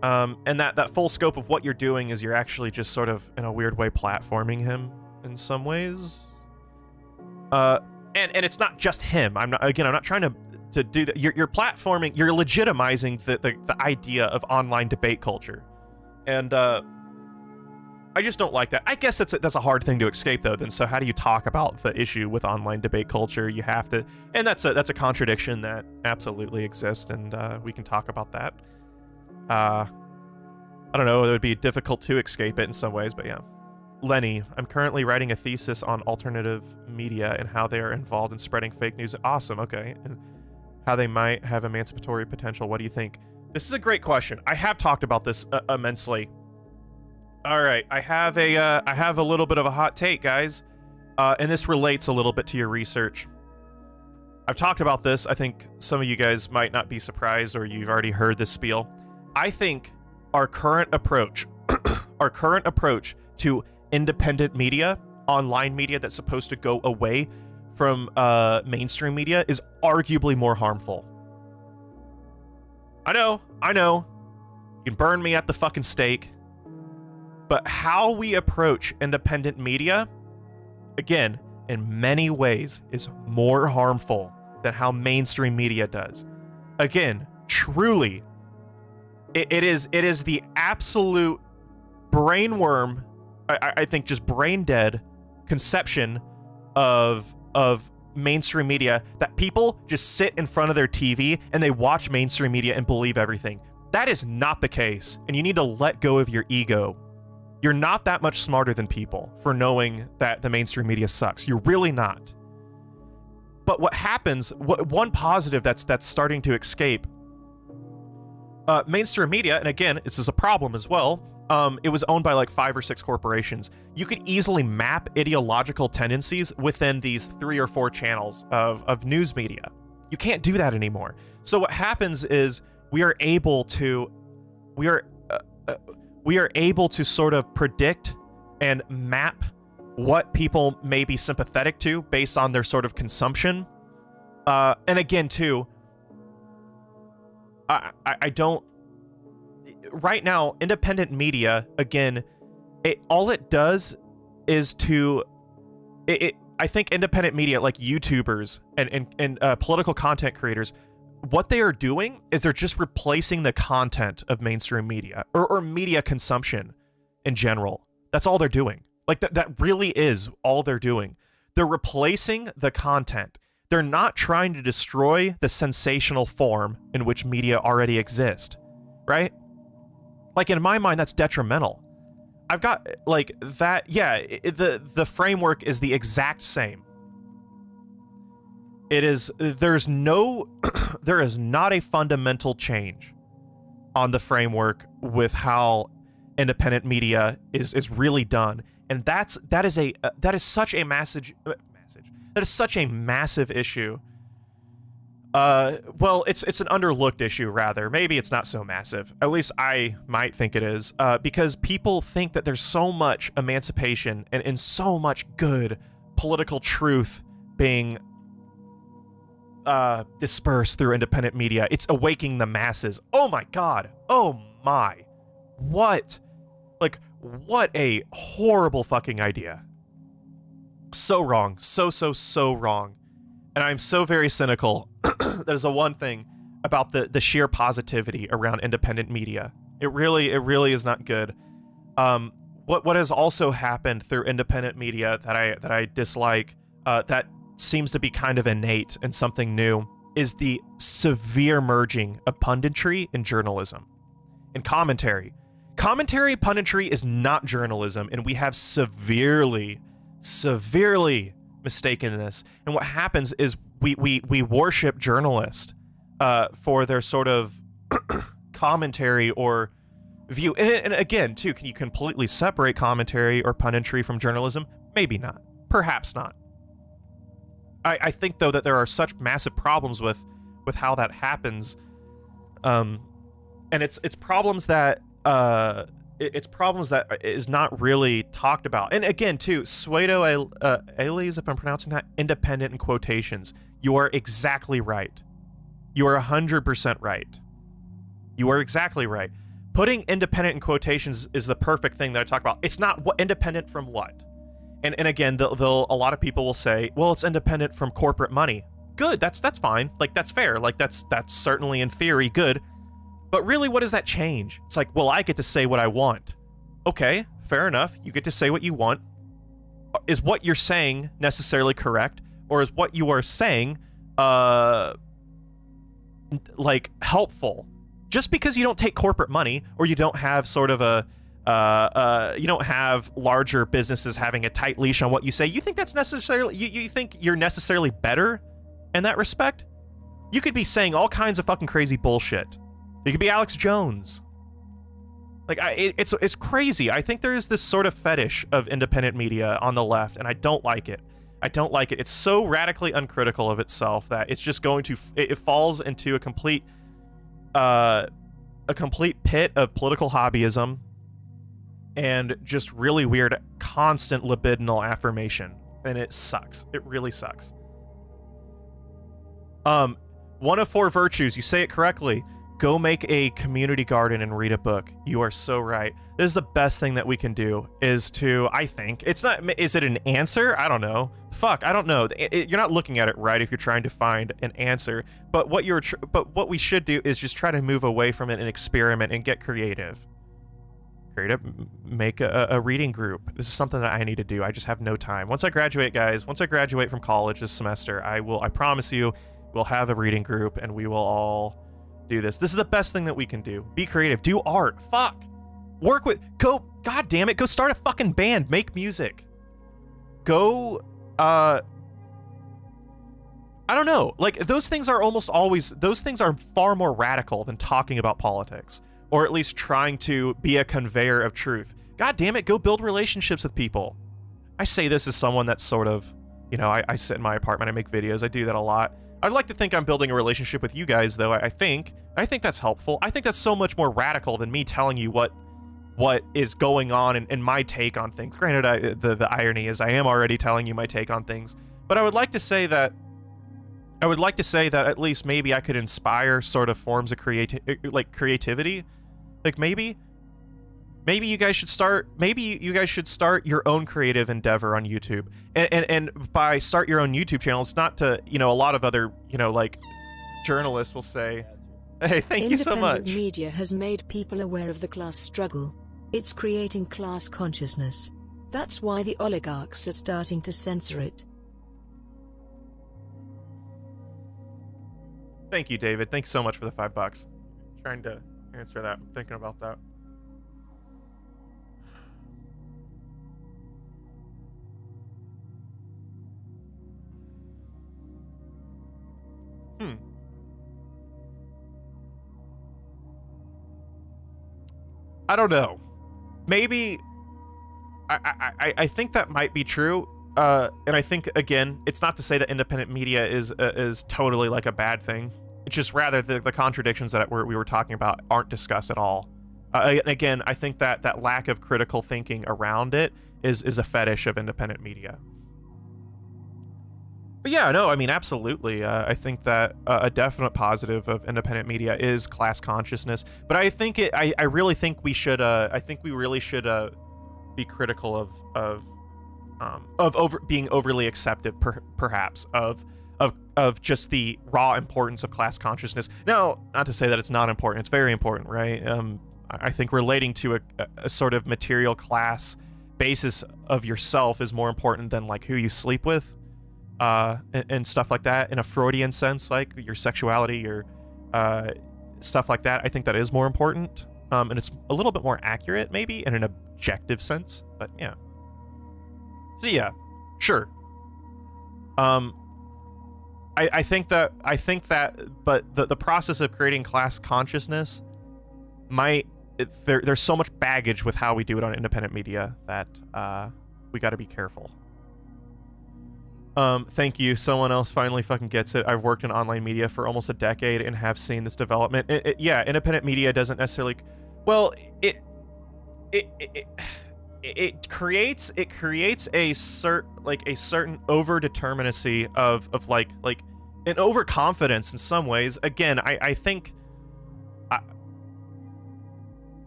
And that full scope of what you're doing is you're actually just sort of, in a weird way, platforming him in some ways. And it's not just him. I'm not trying to do that. You're platforming, you're legitimizing the idea of online debate culture. And I just don't like that. I guess that's a hard thing to escape, though. Then, so how do you talk about the issue with online debate culture? You have to, and that's a contradiction that absolutely exists, and we can talk about that. I don't know. It would be difficult to escape it in some ways, but yeah. Lenny, I'm currently writing a thesis on alternative media and how they are involved in spreading fake news. Awesome. Okay, and how they might have emancipatory potential. What do you think? This is a great question. I have talked about this immensely. All right, I have a little bit of a hot take, guys, and this relates a little bit to your research. I've talked about this. I think some of you guys might not be surprised, or you've already heard this spiel. I think our current approach, to independent media, online media that's supposed to go away from mainstream media, is arguably more harmful. I know. You can burn me at the fucking stake. But how we approach independent media, again, in many ways, is more harmful than how mainstream media does. Again, truly, it is the absolute brainworm, I think just brain dead conception of mainstream media that people just sit in front of their TV and they watch mainstream media and believe everything. That is not the case, and you need to let go of your ego. You're not that much smarter than people for knowing that the mainstream media sucks. You're really not. But what happens, one positive that's starting to escape mainstream media, and again, this is a problem as well, it was owned by like 5 or 6 corporations. You could easily map ideological tendencies within these 3 or 4 channels of news media. You can't do that anymore. So what happens is we are able to sort of predict and map what people may be sympathetic to based on their sort of consumption. And again, too, I don't... Right now, independent media, again, all it does is to... I think independent media, like YouTubers and political content creators, what they are doing is they're just replacing the content of mainstream media or media consumption in general. That's all they're doing. Like that really is all they're doing. They're replacing the content. They're not trying to destroy the sensational form in which media already exist, right? Like, in my mind, that's detrimental. I've got like that. Yeah, the framework is the exact same. It is, there is not a fundamental change on the framework with how independent media is really done, and that is such a massive issue. Well, it's an underlooked issue, rather. Maybe it's not so massive. At least I might think it is, because people think that there's so much emancipation and so much good political truth being dispersed through independent media. It's awakening the masses. Oh my god. Oh my. What a horrible fucking idea. So wrong. So wrong. And I'm so very cynical. There's the one thing about the sheer positivity around independent media. It really is not good. What has also happened through independent media that I dislike, that seems to be kind of innate and something new, is the severe merging of punditry and journalism and commentary. Commentary punditry is not journalism, and we have severely mistaken this. And what happens is we worship journalists for their sort of commentary or view. And again, too, can you completely separate commentary or punditry from journalism? Maybe not. Perhaps not. I think, though, that there are such massive problems with how that happens, and it's problems that is not really talked about. And again, too, Pseudo Alies, if I'm pronouncing that, independent in quotations. You are exactly right. You are 100% right. You are exactly right. Putting independent in quotations is the perfect thing that I talk about. It's not what independent from what. And again, a lot of people will say, well, it's independent from corporate money. Good, that's fine. Like, that's fair. Like, that's certainly in theory good. But really, what does that change? It's like, well, I get to say what I want. Okay, fair enough. You get to say what you want. Is what you're saying necessarily correct? Or is what you are saying, like, helpful? Just because you don't take corporate money, or you don't have sort of you don't have larger businesses having a tight leash on what you say, you think that's necessarily, you think you're necessarily better in that respect? You could be saying all kinds of fucking crazy bullshit. You could be Alex Jones. Like, it's crazy. I think there is this sort of fetish of independent media on the left, and I don't like it. I don't like it. It's so radically uncritical of itself that it's just going to, it falls into a complete pit of political hobbyism and just really weird, constant libidinal affirmation, and it sucks. It really sucks. One of 4 virtues. You say it correctly. Go make a community garden and read a book. You are so right. This is the best thing that we can do, is to, I think, it's not, is it an answer? I don't know. Fuck, I don't know. You're not looking at it right if you're trying to find an answer, but what we should do is just try to move away from it and experiment and get creative. Make a reading group. This is something that I need to do. I just have no time. Once I graduate, guys, once I graduate from college this semester, I promise you, we'll have a reading group and we will all do this. This is the best thing that we can do. Be creative. Do art. Fuck. God damn it, go start a fucking band. Make music. Go, I don't know. Like, those things are far more radical than talking about politics, or at least trying to be a conveyor of truth. God damn it, go build relationships with people. I say this as someone that's sort of, I sit in my apartment, I make videos, I do that a lot. I'd like to think I'm building a relationship with you guys, though. I think that's helpful. I think that's so much more radical than me telling you what is going on and my take on things. Granted, the irony is I am already telling you my take on things, but I would like to say that at least maybe I could inspire sort of forms of creativity. Like, maybe you guys should start your own creative endeavor on YouTube. And by start your own YouTube channel, it's not to, a lot of other, like, journalists will say, hey, thank you so much. Independent media has made people aware of the class struggle. It's creating class consciousness. That's why the oligarchs are starting to censor it. Thank you, David. Thanks so much for the $5. Trying to answer that. I'm thinking about that. I don't know. Maybe I think that might be true. And I think, again, it's not to say that independent media is totally like a bad thing. It's just rather the contradictions that we were talking about aren't discussed at all. And again, I think that lack of critical thinking around it is a fetish of independent media. But yeah, no, I mean, absolutely. I think that a definite positive of independent media is class consciousness. But I think I really think we should. I think we really should be critical of being overly accepted, perhaps of just the raw importance of class consciousness. Now, not to say that it's not important. It's very important, right? I think relating to a sort of material class basis of yourself is more important than like who you sleep with. And stuff like that, in a Freudian sense, like your sexuality, your stuff like that. I think that is more important, and it's a little bit more accurate, maybe in an objective sense. But yeah, so yeah, sure. I think that, but the process of creating class consciousness there's so much baggage with how we do it on independent media that we got to be careful. Thank you. Someone else finally fucking gets it. I've worked in online media for almost a decade and have seen this development. Yeah, independent media doesn't necessarily. Well, it creates a certain over determinacy of like an overconfidence in some ways. Again, I think.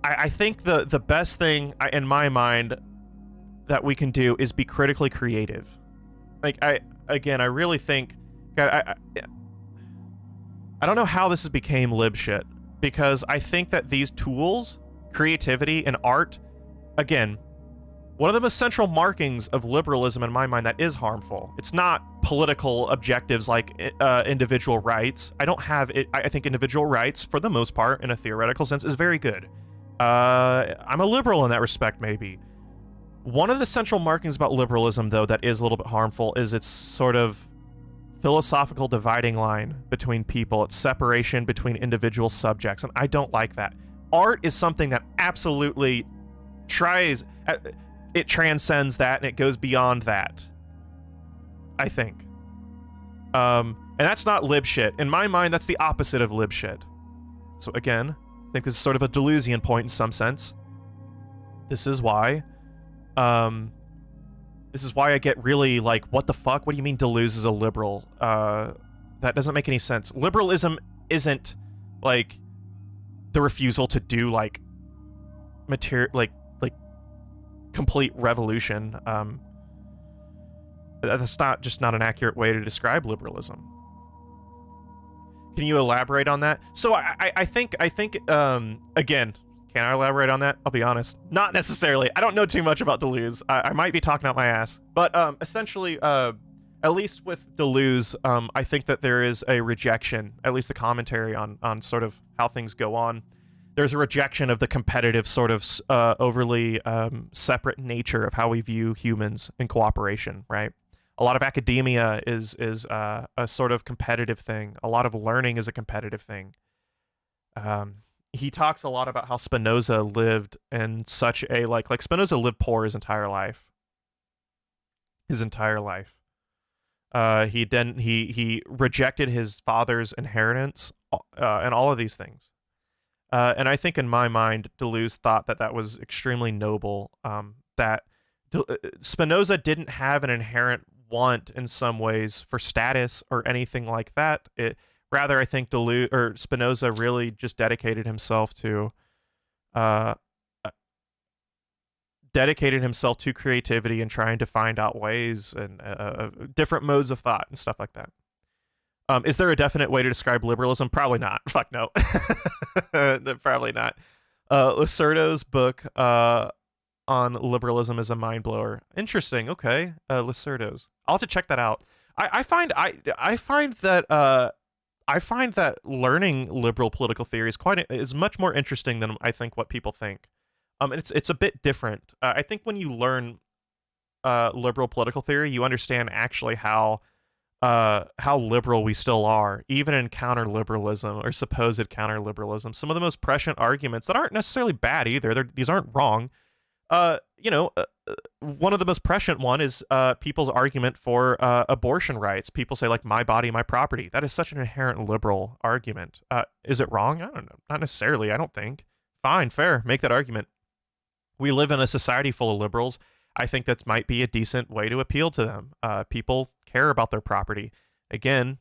I think the best thing in my mind that we can do is be critically creative. Like, I really think, God, I don't know how this has became lib shit, because I think that these tools, creativity and art, again, one of the most central markings of liberalism in my mind that is harmful. It's not political objectives like individual rights. I don't have it. I think individual rights, for the most part, in a theoretical sense, is very good. I'm a liberal in that respect, maybe. One of the central markings about liberalism, though, that is a little bit harmful is its sort of philosophical dividing line between people, its separation between individual subjects, and I don't like that. Art is something that absolutely it transcends that, and it goes beyond that, I think. And that's not lib shit. In my mind, that's the opposite of lib shit. So again, I think this is sort of a Deleuzian point in some sense. This is why I get really like, what the fuck? What do you mean Deleuze is a liberal? That doesn't make any sense. Liberalism isn't like the refusal to do like complete revolution. That's not an accurate way to describe liberalism. Can you elaborate on that? So I think again, can I elaborate on that? I'll be honest. Not necessarily. I don't know too much about Deleuze. I might be talking out my ass. But essentially, at least with Deleuze, I think that there is a rejection, at least the commentary on sort of how things go on. There's a rejection of the competitive sort of overly separate nature of how we view humans in cooperation, right? A lot of academia is a sort of competitive thing. A lot of learning is a competitive thing. He talks a lot about how Spinoza lived in such a like Spinoza lived poor his entire life. He rejected his father's inheritance and all of these things. And I think in my mind, Deleuze thought that was extremely noble. That Spinoza didn't have an inherent want in some ways for status or anything like that. Rather, I think Spinoza really just dedicated himself to creativity and trying to find out ways and different modes of thought and stuff like that. Is there a definite way to describe liberalism? Probably not. Fuck no. Probably not. Lucerdo's book on liberalism is a mind blower. Interesting. Okay. Lucerdo's. I'll have to check that out. I find that learning liberal political theory is much more interesting than I think what people think. It's a bit different. I think when you learn liberal political theory, you understand actually how how liberal we still are, even in counter-liberalism or supposed counter-liberalism. Some of the most prescient arguments that aren't necessarily bad either. These aren't wrong. One of the most prescient one is people's argument for abortion rights. People say, like, my body, my property. That is such an inherent liberal argument. Is it wrong? I don't know. Not necessarily, I don't think. Fine, fair. Make that argument. We live in a society full of liberals. I think that might be a decent way to appeal to them. People care about their property. Again,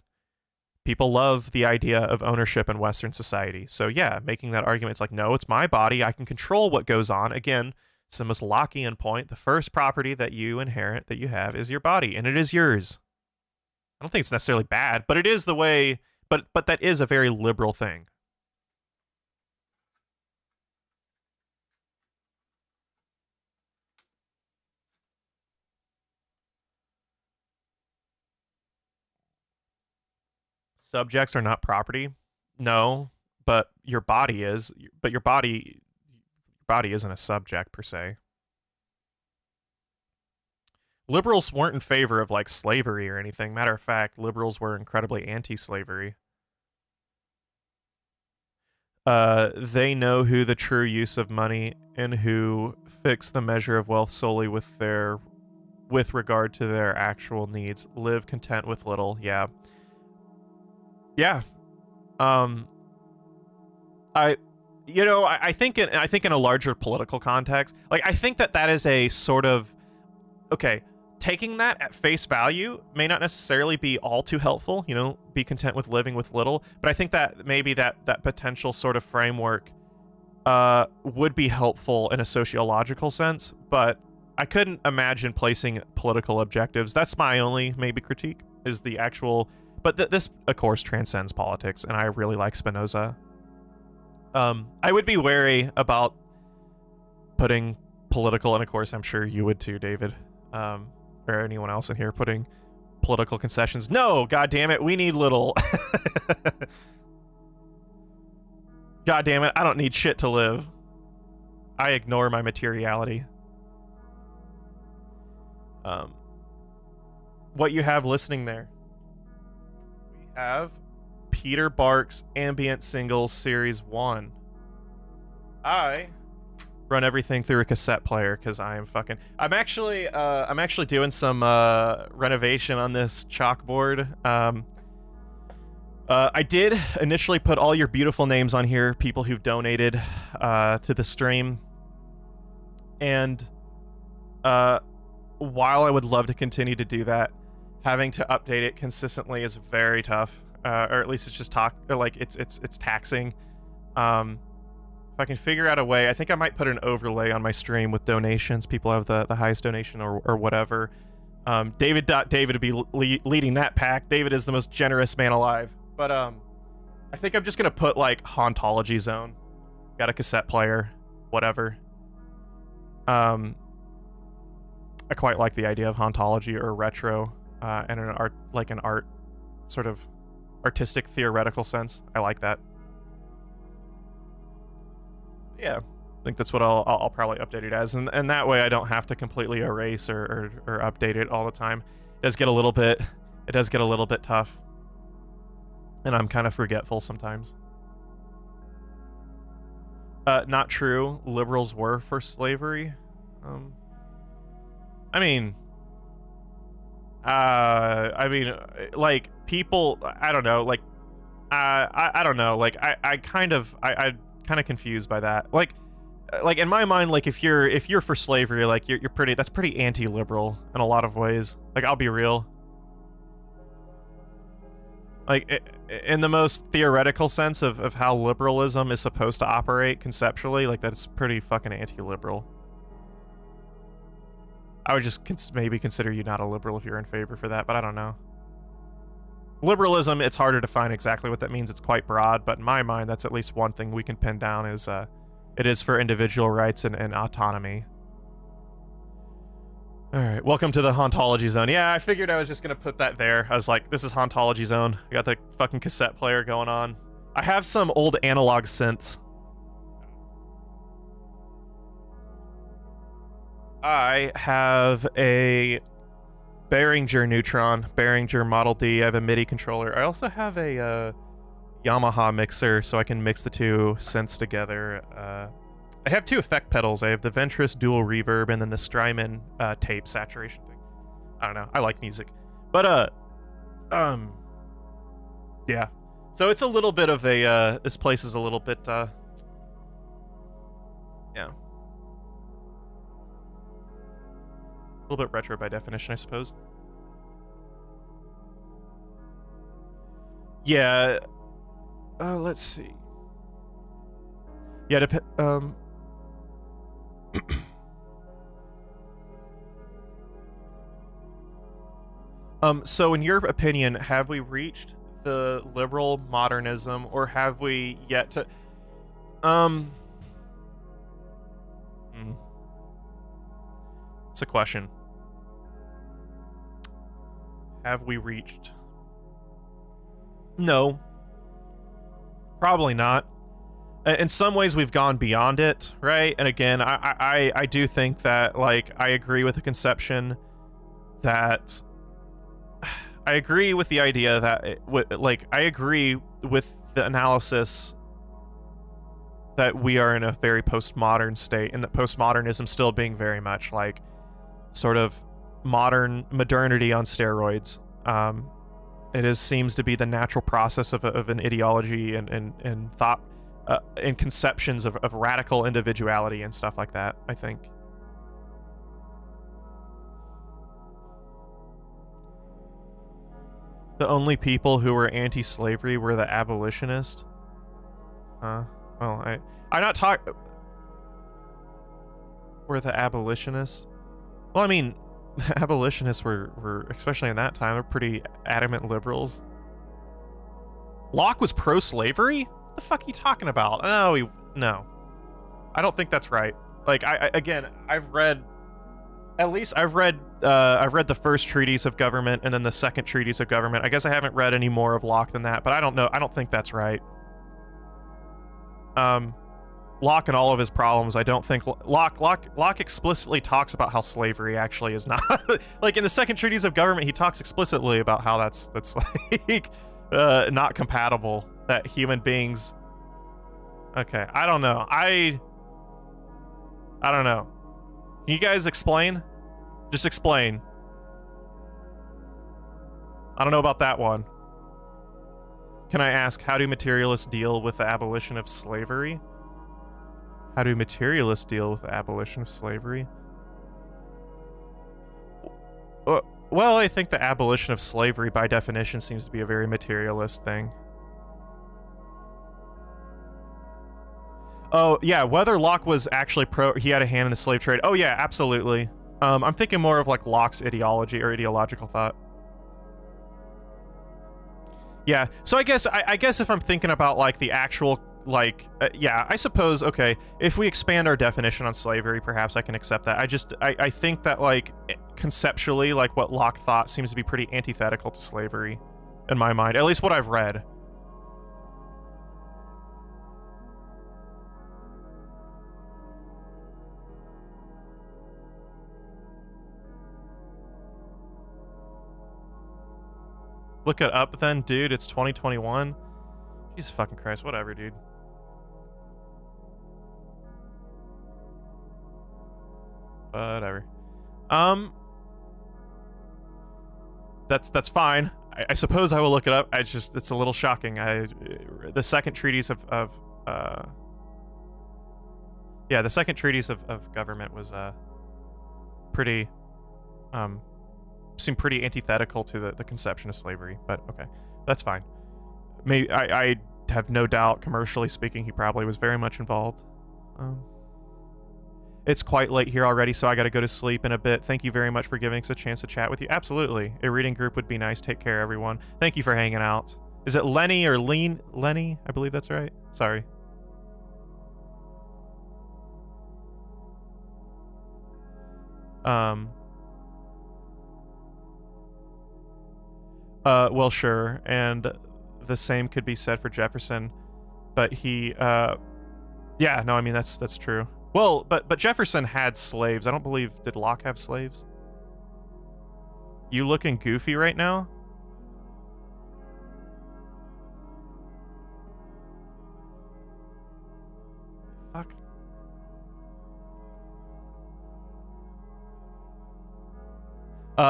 people love the idea of ownership in Western society. So yeah, making that argument, it's like, no, it's my body. I can control what goes on. Again, it's the most Lockean point. The first property that you inherit, that you have, is your body, and it is yours. I don't think it's necessarily bad, but it is the way, but that is a very liberal thing. Subjects are not property. No, but your body is. But your body isn't a subject per se. Liberals weren't in favor of like slavery or anything. Matter of fact, liberals were incredibly anti-slavery. They know who the true use of money and who fix the measure of wealth solely with regard to their actual needs. Live content with little. Yeah. Yeah. I think in a larger political context, like, I think that is a sort of, okay, taking that at face value may not necessarily be all too helpful, be content with living with little, but I think that maybe that potential sort of framework would be helpful in a sociological sense, but I couldn't imagine placing political objectives. That's my only maybe critique, is the actual, but this of course transcends politics, and I really like Spinoza. I would be wary about putting political, and of course I'm sure you would too, David, or anyone else in here, putting political concessions. No, god damn it, we need little. God damn it, I don't need shit to live. I ignore my materiality. What you have listening there? We have Peter Bark's Ambient Singles Series 1. I run everything through a cassette player because I'm actually doing some renovation on this chalkboard. I did initially put all your beautiful names on here, people who've donated to the stream, and while I would love to continue to do that, having to update it consistently is very tough. Or at least it's just it's taxing. If I can figure out a way, I think I might put an overlay on my stream with donations. People have the highest donation or whatever. David would be leading that pack. David is the most generous man alive. But I think I'm just gonna put like Hauntology Zone. Got a cassette player, whatever. I quite like the idea of hauntology or retro, and an art sort of artistic theoretical sense. I like that. Yeah, I think that's what I'll probably update it as, and that way I don't have to completely erase or update it all the time. It does get a little bit tough, and I'm kind of forgetful sometimes. Not true. Liberals were for slavery. I mean, like, people, I don't know, like, I don't know, like, I kind of confused by that. Like in my mind, like, if you're for slavery, like, that's pretty anti-liberal in a lot of ways. Like, I'll be real. Like, in the most theoretical sense of how liberalism is supposed to operate conceptually, like, that's pretty fucking anti-liberal. I would just maybe consider you not a liberal if you're in favor for that, but I don't know. Liberalism, it's harder to define exactly what that means. It's quite broad, but in my mind, that's at least one thing we can pin down is it is for individual rights and autonomy. Alright, welcome to the Hauntology Zone. Yeah, I figured I was just gonna put that there. I was like, this is Hauntology Zone. I got the fucking cassette player going on. I have some old analog synths. I have a Behringer Neutron, Behringer Model D. I have a MIDI controller. I also have a Yamaha mixer, so I can mix the two synths together. I have two effect pedals. I have the Ventress dual reverb and then the Strymon tape saturation thing. I don't know. I like music, but yeah. So it's a little bit of a this place is a little bit yeah. A little bit retro by definition, I suppose. Yeah. Let's see. Yeah, so in your opinion, have we reached the liberal modernism, or have we yet to... It's a question. Have we reached? No. Probably not. In some ways, we've gone beyond it, right? And again, I do think that, like, I agree with the conception that... I agree with the idea that, I agree with the analysis that we are in a very postmodern state, and that postmodernism still being very much, like, sort of modernity on steroids. It seems to be the natural process of an ideology and thought and conceptions of radical individuality and stuff like that, I think. The only people who were anti-slavery were the abolitionists? Well, I'm not talking... Were the abolitionists? Well, I mean, abolitionists were, especially in that time, they're pretty adamant liberals. Locke was pro-slavery? What the fuck are you talking about? No. I don't think that's right. Like, I've read the first treatise of government and then the second treatise of government. I guess I haven't read any more of Locke than that, but I don't know. I don't think that's right. Locke and all of his problems, I don't think... Locke explicitly talks about how slavery actually is not... like, in the second treatise of government, he talks explicitly about how that's like, not compatible. That human beings... Okay, I don't know. I don't know. Can you guys explain? Just explain. I don't know about that one. Can I ask, how do materialists deal with the abolition of slavery? How do materialists deal with the abolition of slavery? Well, I think the abolition of slavery, by definition, seems to be a very materialist thing. Oh, yeah, whether Locke was actually he had a hand in the slave trade. Oh, yeah, absolutely. I'm thinking more of, like, Locke's ideology or ideological thought. Yeah, so I guess if I'm thinking about, like, the actual, like, yeah, I suppose, okay, if we expand our definition on slavery, perhaps I can accept that. I think that, like, conceptually, like, what Locke thought seems to be pretty antithetical to slavery, in my mind, at least what I've read. Look it up then, dude. It's 2021. Jesus fucking Christ. Whatever, dude. Whatever. That's fine. I suppose I will look it up. It's a little shocking. The second treatise yeah, the second treatise of government was pretty seemed pretty antithetical to the conception of slavery, but okay, that's fine. I have no doubt, commercially speaking, he probably was very much involved. It's quite late here already, so I gotta go to sleep in a bit. Thank you very much for giving us a chance to chat with you. Absolutely. A reading group would be nice. Take care, everyone. Thank you for hanging out. Is it Lenny or Lenny? I believe that's right. Sorry. Well, sure, and the same could be said for Jefferson, but he, yeah, no, I mean, that's true. Well, but Jefferson had slaves. I don't believe, did Locke have slaves? You looking goofy right now? Fuck.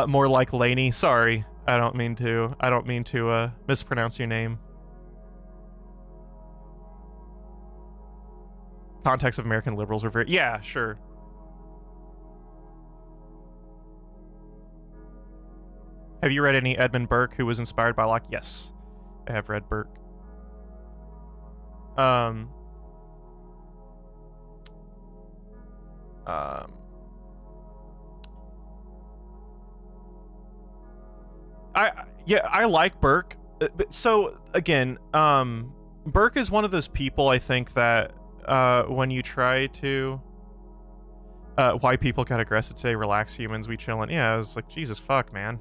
More like Laney. Sorry. I don't mean to mispronounce your name. Context of American liberals were very... Yeah, sure. Have you read any Edmund Burke who was inspired by Locke? Yes, I have read Burke. I like Burke. So again, Burke is one of those people I think that when you try to why people got aggressive today, relax humans, we chillin'. Yeah, I was like, Jesus fuck, man.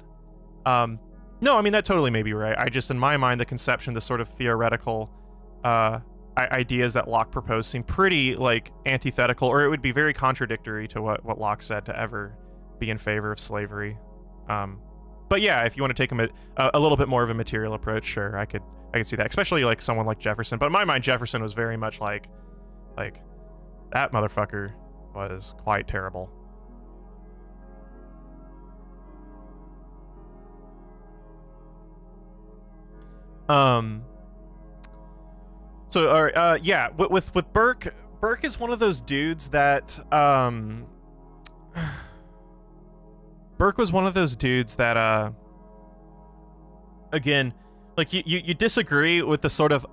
No, I mean, that totally may be right. I just, in my mind, the conception, the sort of theoretical ideas that Locke proposed seem pretty, like, antithetical, or it would be very contradictory to what Locke said to ever be in favor of slavery. But yeah, if you want to take a little bit more of a material approach, sure, I could see that, especially, like, someone like Jefferson. But in my mind, Jefferson was very much like, that motherfucker was quite terrible. So, all right, yeah, with Burke is one of those dudes that, Burke was one of those dudes that, again, like, you disagree with the sort of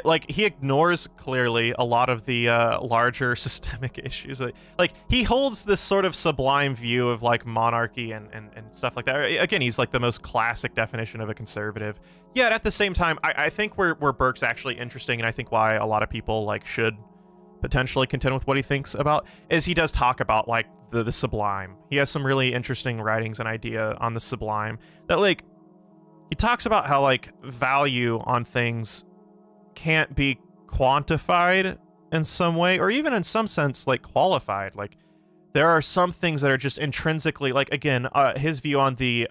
like, he ignores clearly a lot of the larger systemic issues. Like, he holds this sort of sublime view of, like, monarchy and stuff like that. Again, he's like the most classic definition of a conservative. Yet at the same time, I think where Burke's actually interesting, and I think why a lot of people, like, should potentially contend with what he thinks about, is he does talk about, like, the sublime. He has some really interesting writings and idea on the sublime that, like, he talks about how, like, value on things can't be quantified in some way, or even in some sense, like, qualified. Like, there are some things that are just intrinsically, like, again, his view on the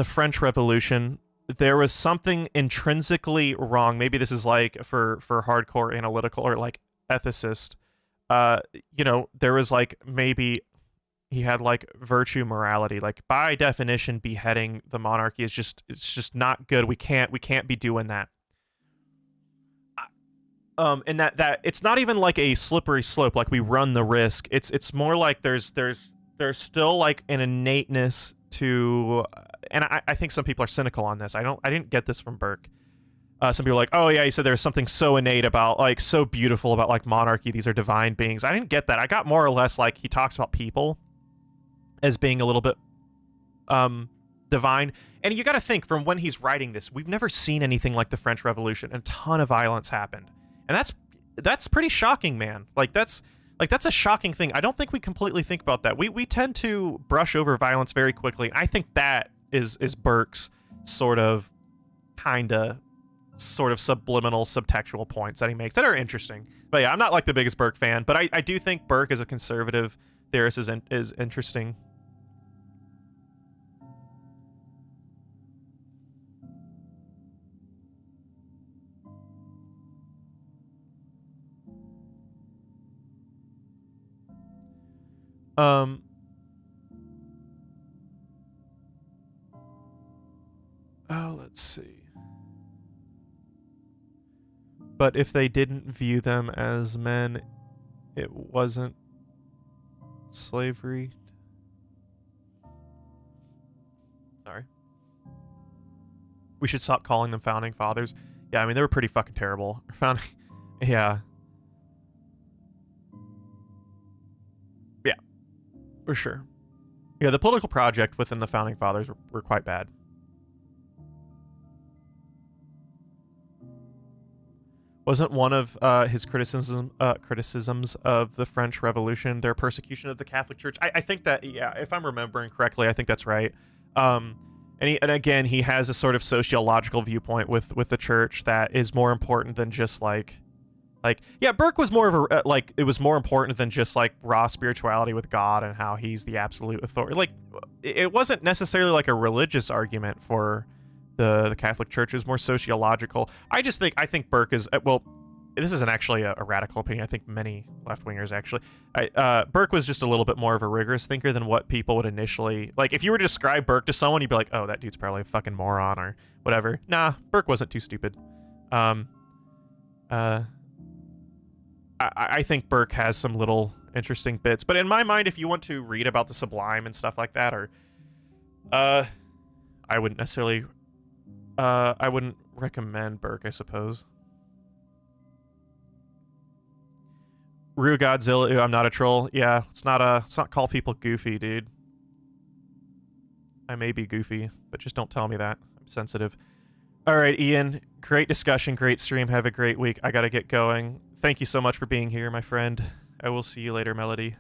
French Revolution, there was something intrinsically wrong. Maybe this is like for hardcore analytical or like ethicist, you know, there was like, maybe he had like virtue morality, like, by definition beheading the monarchy is just, it's just not good. We can't be doing that. And that it's not even like a slippery slope, like we run the risk. It's more like there's still like an innateness to, and I think some people are cynical on this. I didn't get this from Burke. Some people are like, oh yeah, he said there's something so innate about, like, so beautiful about, like, monarchy. These are divine beings. I didn't get that. I got more or less, like, he talks about people as being a little bit divine. And you got to think, from when he's writing this, we've never seen anything like the French Revolution, and a ton of violence happened. And that's pretty shocking, man. Like, that's a shocking thing. I don't think we completely think about that. We tend to brush over violence very quickly. I think that is Burke's sort of subliminal subtextual points that he makes that are interesting. But yeah, I'm not like the biggest Burke fan, but I do think Burke as a conservative theorist is interesting. Oh, let's see. But if they didn't view them as men, it wasn't slavery. Sorry. We should stop calling them founding fathers. Yeah, I mean, they were pretty fucking terrible. Yeah. Yeah, for sure. Yeah, the political project within the founding fathers were quite bad. Wasn't one of his criticisms of the French Revolution their persecution of the Catholic Church? I think that, yeah, if I'm remembering correctly, I think that's right. And again, he has a sort of sociological viewpoint with the church that is more important than just, like, Like, yeah, Burke was more of a like, it was more important than just like raw spirituality with God and how he's the absolute authority. Like, it wasn't necessarily like a religious argument for the Catholic Church. It was more sociological. I think Burke is, well, this isn't actually a radical opinion. I think many left-wingers actually. Burke was just a little bit more of a rigorous thinker than what people would initially, like, if you were to describe Burke to someone, you'd be like, oh, that dude's probably a fucking moron or whatever. Nah, Burke wasn't too stupid. I think Burke has some little interesting bits, but in my mind, if you want to read about the sublime and stuff like that, or I wouldn't necessarily I wouldn't recommend Burke, I suppose. Rue Godzilla, I'm not a troll. Yeah, let's not call people goofy, dude. I may be goofy, but just don't tell me that. I'm sensitive. All right, Ian, great discussion, great stream. Have a great week. I gotta get going. Thank you so much for being here, my friend. I will see you later, Melody.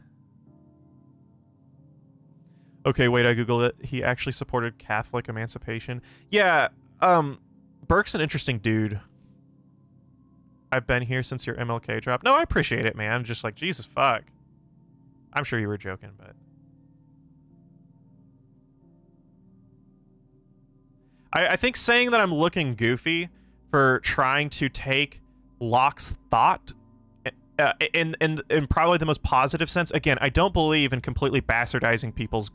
Okay, wait, I Googled it. He actually supported Catholic emancipation. Yeah, Burke's an interesting dude. I've been here since your MLK drop. No, I appreciate it, man. Just like, Jesus fuck. I'm sure you were joking, but... I think saying that I'm looking goofy for trying to take Locke's thought in probably the most positive sense. Again, I don't believe in completely bastardizing people's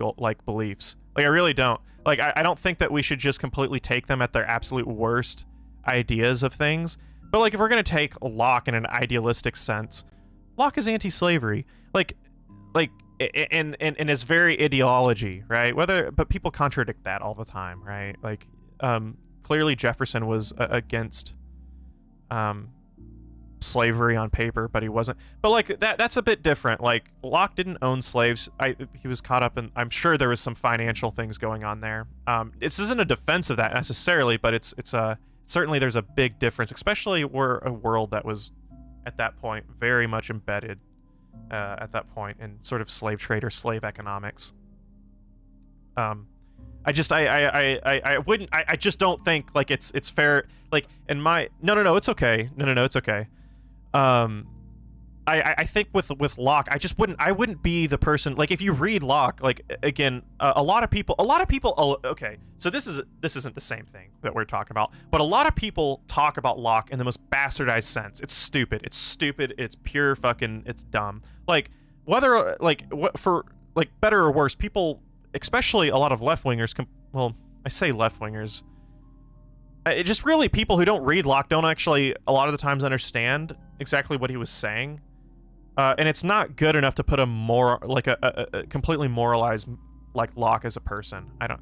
beliefs. Like, I really don't. Like, I don't think that we should just completely take them at their absolute worst ideas of things. But, like, if we're going to take Locke in an idealistic sense, Locke is anti-slavery. Like in his very ideology, right? But people contradict that all the time, right? Like, clearly Jefferson was against slavery on paper, but he wasn't. But like that's a bit different. Like, Locke didn't own slaves. He was caught up in, I'm sure there was some financial things going on there. This isn't a defense of that necessarily, but it's certainly there's a big difference, especially we're a world that was at that point very much embedded at that point in sort of slave trade or slave economics. I just don't think like it's fair. Like, in my no, it's okay. No, it's okay. I think with Locke, I wouldn't be the person. Like, if you read Locke, like, again, a lot of people. Okay, so this isn't the same thing that we're talking about, but a lot of people talk about Locke in the most bastardized sense. It's stupid. It's pure fucking. It's dumb. Like, whether for better or worse, people, especially a lot of left-wingers, well, I say left-wingers, just really people who don't read Locke don't actually a lot of the times understand exactly what he was saying, and it's not good enough to put a more like a completely moralized like Locke as a person. I don't.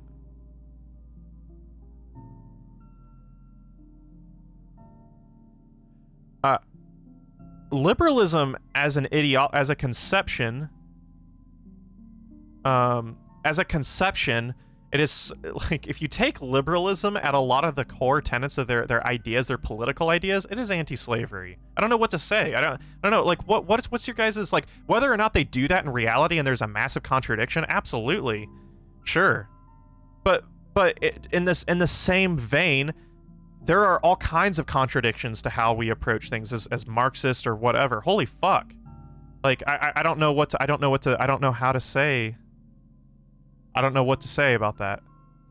Liberalism as an as a conception, it is like, if you take liberalism at a lot of the core tenets of their ideas, their political ideas, it is anti-slavery. I don't know what to say. I don't know. Like, what's your guys' like, whether or not they do that in reality and there's a massive contradiction? Absolutely, sure. But in the same vein, there are all kinds of contradictions to how we approach things as Marxist or whatever. Holy fuck! Like, I don't know I don't know how to say. I don't know what to say about that.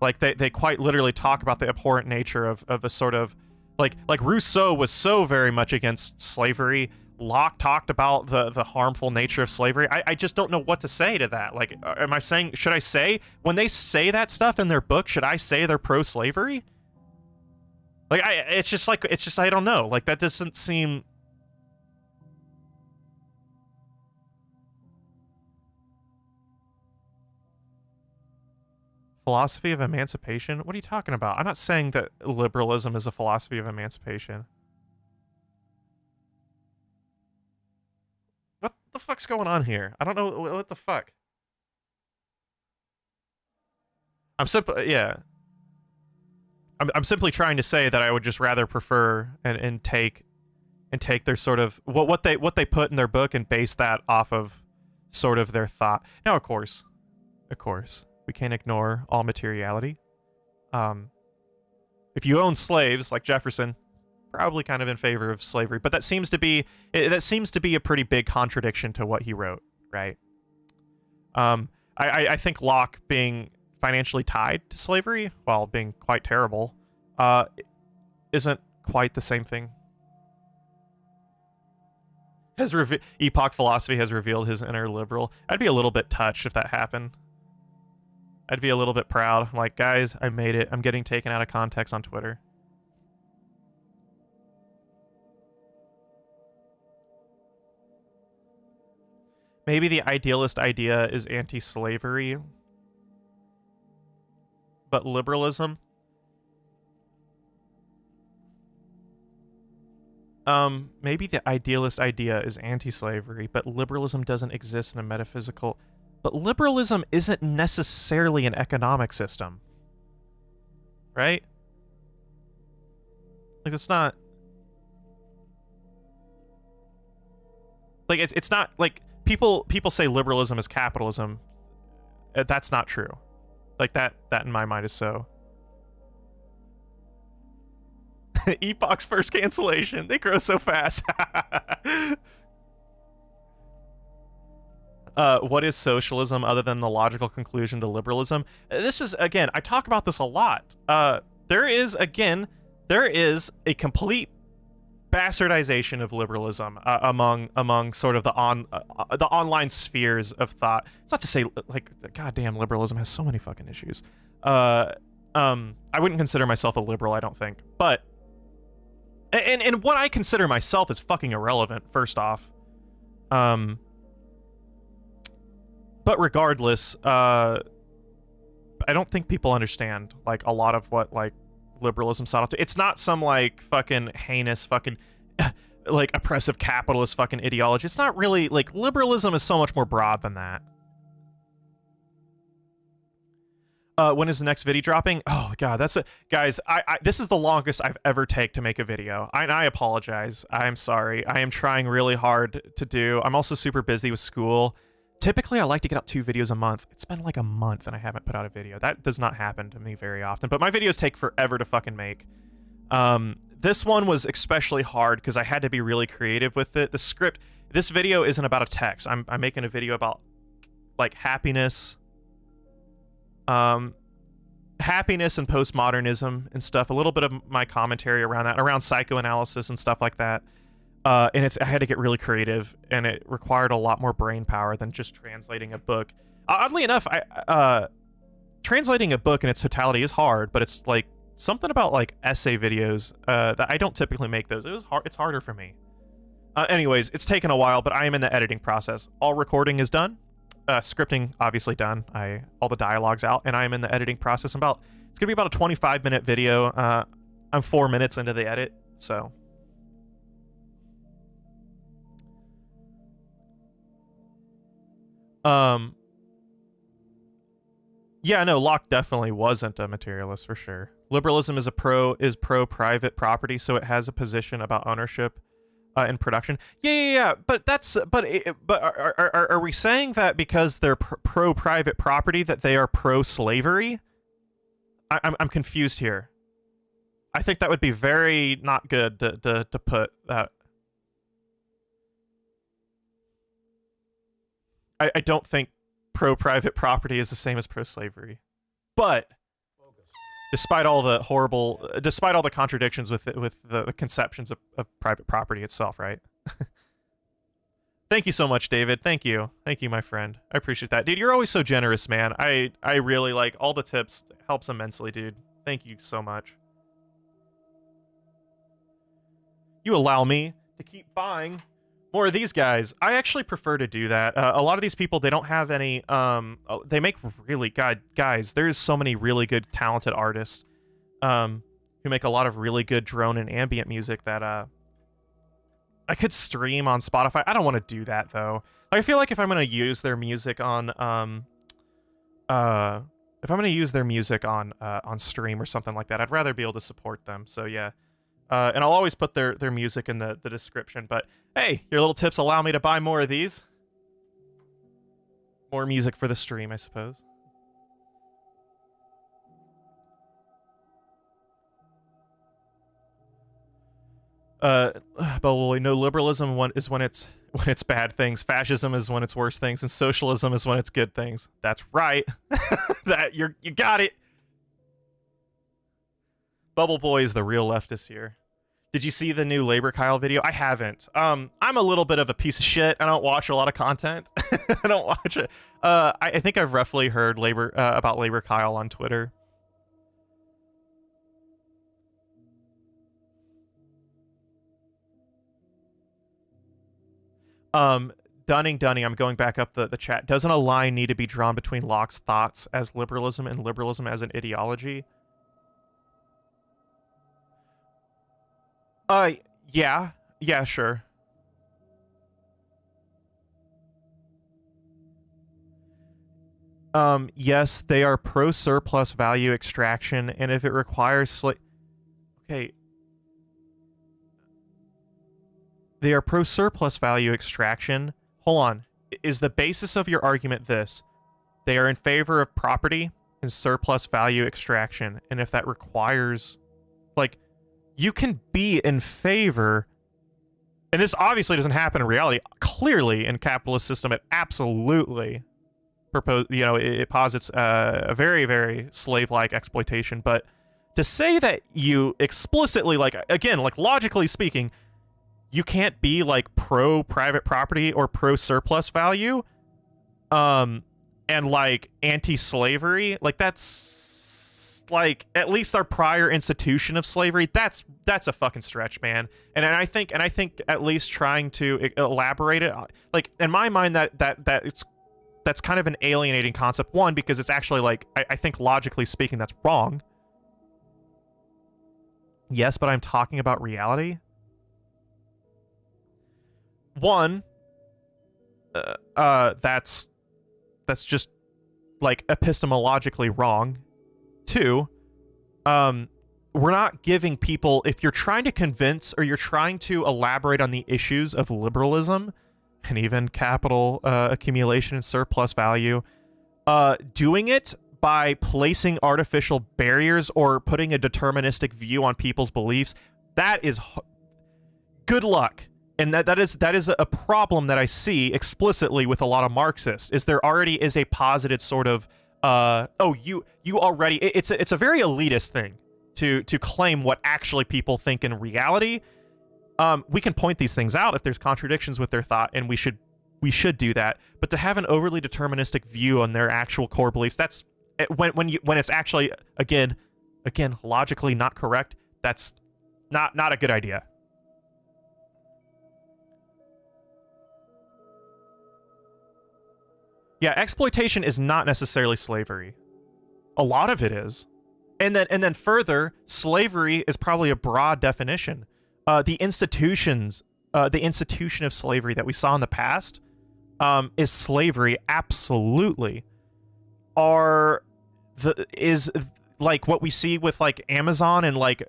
Like, they quite literally talk about the abhorrent nature of a sort of like Rousseau was so very much against slavery. Locke talked about the harmful nature of slavery. I just don't know what to say to that. Like, should I say, when they say that stuff in their book, should I say they're pro-slavery? Like, it's just I don't know. Like, that doesn't seem. Philosophy of emancipation? What are you talking about? I'm not saying that liberalism is a philosophy of emancipation. What the fuck's going on here? I don't know what the fuck. I'm simply trying to say that I would just rather prefer and take their sort of what they put in their book and base that off of sort of their thought. Now, of course, we can't ignore all materiality. If you own slaves like Jefferson, probably kind of in favor of slavery, but that seems to be a pretty big contradiction to what he wrote, right? I think Locke being financially tied to slavery, while being quite terrible, isn't quite the same thing. Epoch philosophy has revealed his inner liberal. I'd be a little bit touched if that happened. I'd be a little bit proud. I'm like, guys, I made it. I'm getting taken out of context on Twitter. Maybe the idealist idea is anti-slavery, but liberalism... maybe the idealist idea is anti-slavery, but liberalism doesn't exist in a metaphysical... But liberalism isn't necessarily an economic system. Right? Like, it's not... Like, it's not, like, people say liberalism is capitalism. That's not true. Like, that in my mind is so... Epoch's first cancellation. They grow so fast. What is socialism other than the logical conclusion to liberalism? This is, again, I talk about this a lot. There is a complete bastardization of liberalism among sort of the online spheres of thought. It's not to say, like, goddamn liberalism has so many fucking issues. I wouldn't consider myself a liberal, I don't think. But and what I consider myself is fucking irrelevant, first off. But regardless, I don't think people understand, like, a lot of what, like, liberalism sought out to. It's not some, like, fucking heinous fucking, like, oppressive capitalist fucking ideology. It's not really, like, liberalism is so much more broad than that. When is the next video dropping? Oh god, that's it, guys. This is the longest I've ever taken to make a video. I apologize. I'm sorry. I am trying really hard to do. I'm also super busy with school. Typically, I like to get out 2 videos a month. It's been like a month and I haven't put out a video. That does not happen to me very often. But my videos take forever to fucking make. This one was especially hard because I had to be really creative with it. The script. This video isn't about a text. I'm making a video about, like, happiness. Happiness and postmodernism and stuff. A little bit of my commentary around that, around psychoanalysis and stuff like that. And I had to get really creative, and it required a lot more brain power than just translating a book. Oddly enough, translating a book in its totality is hard, but it's like something about, like, essay videos that I don't typically make those. It's harder for me. Anyways, it's taken a while, but I am in the editing process. All recording is done. Scripting obviously done. All the dialogue's out, and I am in the editing process. It's gonna be about a 25-minute video. I'm 4 minutes into the edit, so. Yeah, no, Locke definitely wasn't a materialist for sure. Liberalism is pro private property, so it has a position about ownership and production. Yeah. But are we saying that because they're pro private property that they are pro slavery? I'm confused here. I think that would be very not good to put that. I don't think pro-private property is the same as pro-slavery. But despite all the contradictions with the conceptions of private property itself, right? Thank you so much, David. Thank you, my friend. I appreciate that, dude. You're always so generous, man. I really like all the tips. It helps immensely, dude. Thank you so much. You allow me to keep buying more of these guys. I actually prefer to do that. A lot of these people, they don't have any, they make really, guys, there's so many really good, talented artists, who make a lot of really good drone and ambient music that, I could stream on Spotify. I don't want to do that, though. Like, I feel like if I'm going to use their music on, on stream or something like that, I'd rather be able to support them, so yeah. And I'll always put their music in the description, but hey, your little tips allow me to buy more of these. More music for the stream, I suppose. But no, liberalism is when it's bad things. Fascism is when it's worse things, and socialism is when it's good things. That's right. You got it. Bubble Boy is the real leftist here. Did you see the new Labor Kyle video? I haven't. I'm a little bit of a piece of shit. I don't watch a lot of content. I don't watch it. I think I've roughly heard about Labor Kyle on Twitter. Dunning, I'm going back up the chat. Doesn't a line need to be drawn between Locke's thoughts as liberalism and liberalism as an ideology? Yeah, sure. Yes, they are pro-surplus value extraction, and if it requires okay. They are pro-surplus value extraction. Hold on. Is the basis of your argument this? They are in favor of property and surplus value extraction, and if that requires... Like, you can be in favor... And this obviously doesn't happen in reality. Clearly, in capitalist system, it absolutely... it posits a very, very slave-like exploitation, but to say that you explicitly, like, again, like, logically speaking, you can't be, like, pro-private property or pro-surplus value, and, like, anti-slavery, like, that's, like, at least our prior institution of slavery, that's a fucking stretch, man. And I think at least trying to elaborate it, like, in my mind, that's kind of an alienating concept. One, because it's actually, like, I think logically speaking, that's wrong. Yes, but I'm talking about reality. One, that's just, like, epistemologically wrong. Two, we're not giving people, if you're trying to convince or you're trying to elaborate on the issues of liberalism and even capital accumulation and surplus value, doing it by placing artificial barriers or putting a deterministic view on people's beliefs, that is good luck. And that is a problem that I see explicitly with a lot of Marxists, is there already is a posited sort of you already, it's a very elitist thing to claim what actually people think in reality. We can point these things out if there's contradictions with their thought, and we should do that. But to have an overly deterministic view on their actual core beliefs, that's when it's actually again logically not correct. That's not a good idea. Yeah, exploitation is not necessarily slavery. A lot of it is. And then further, slavery is probably a broad definition. The institution of slavery that we saw in the past is slavery, absolutely. Is like what we see with, like, Amazon and, like,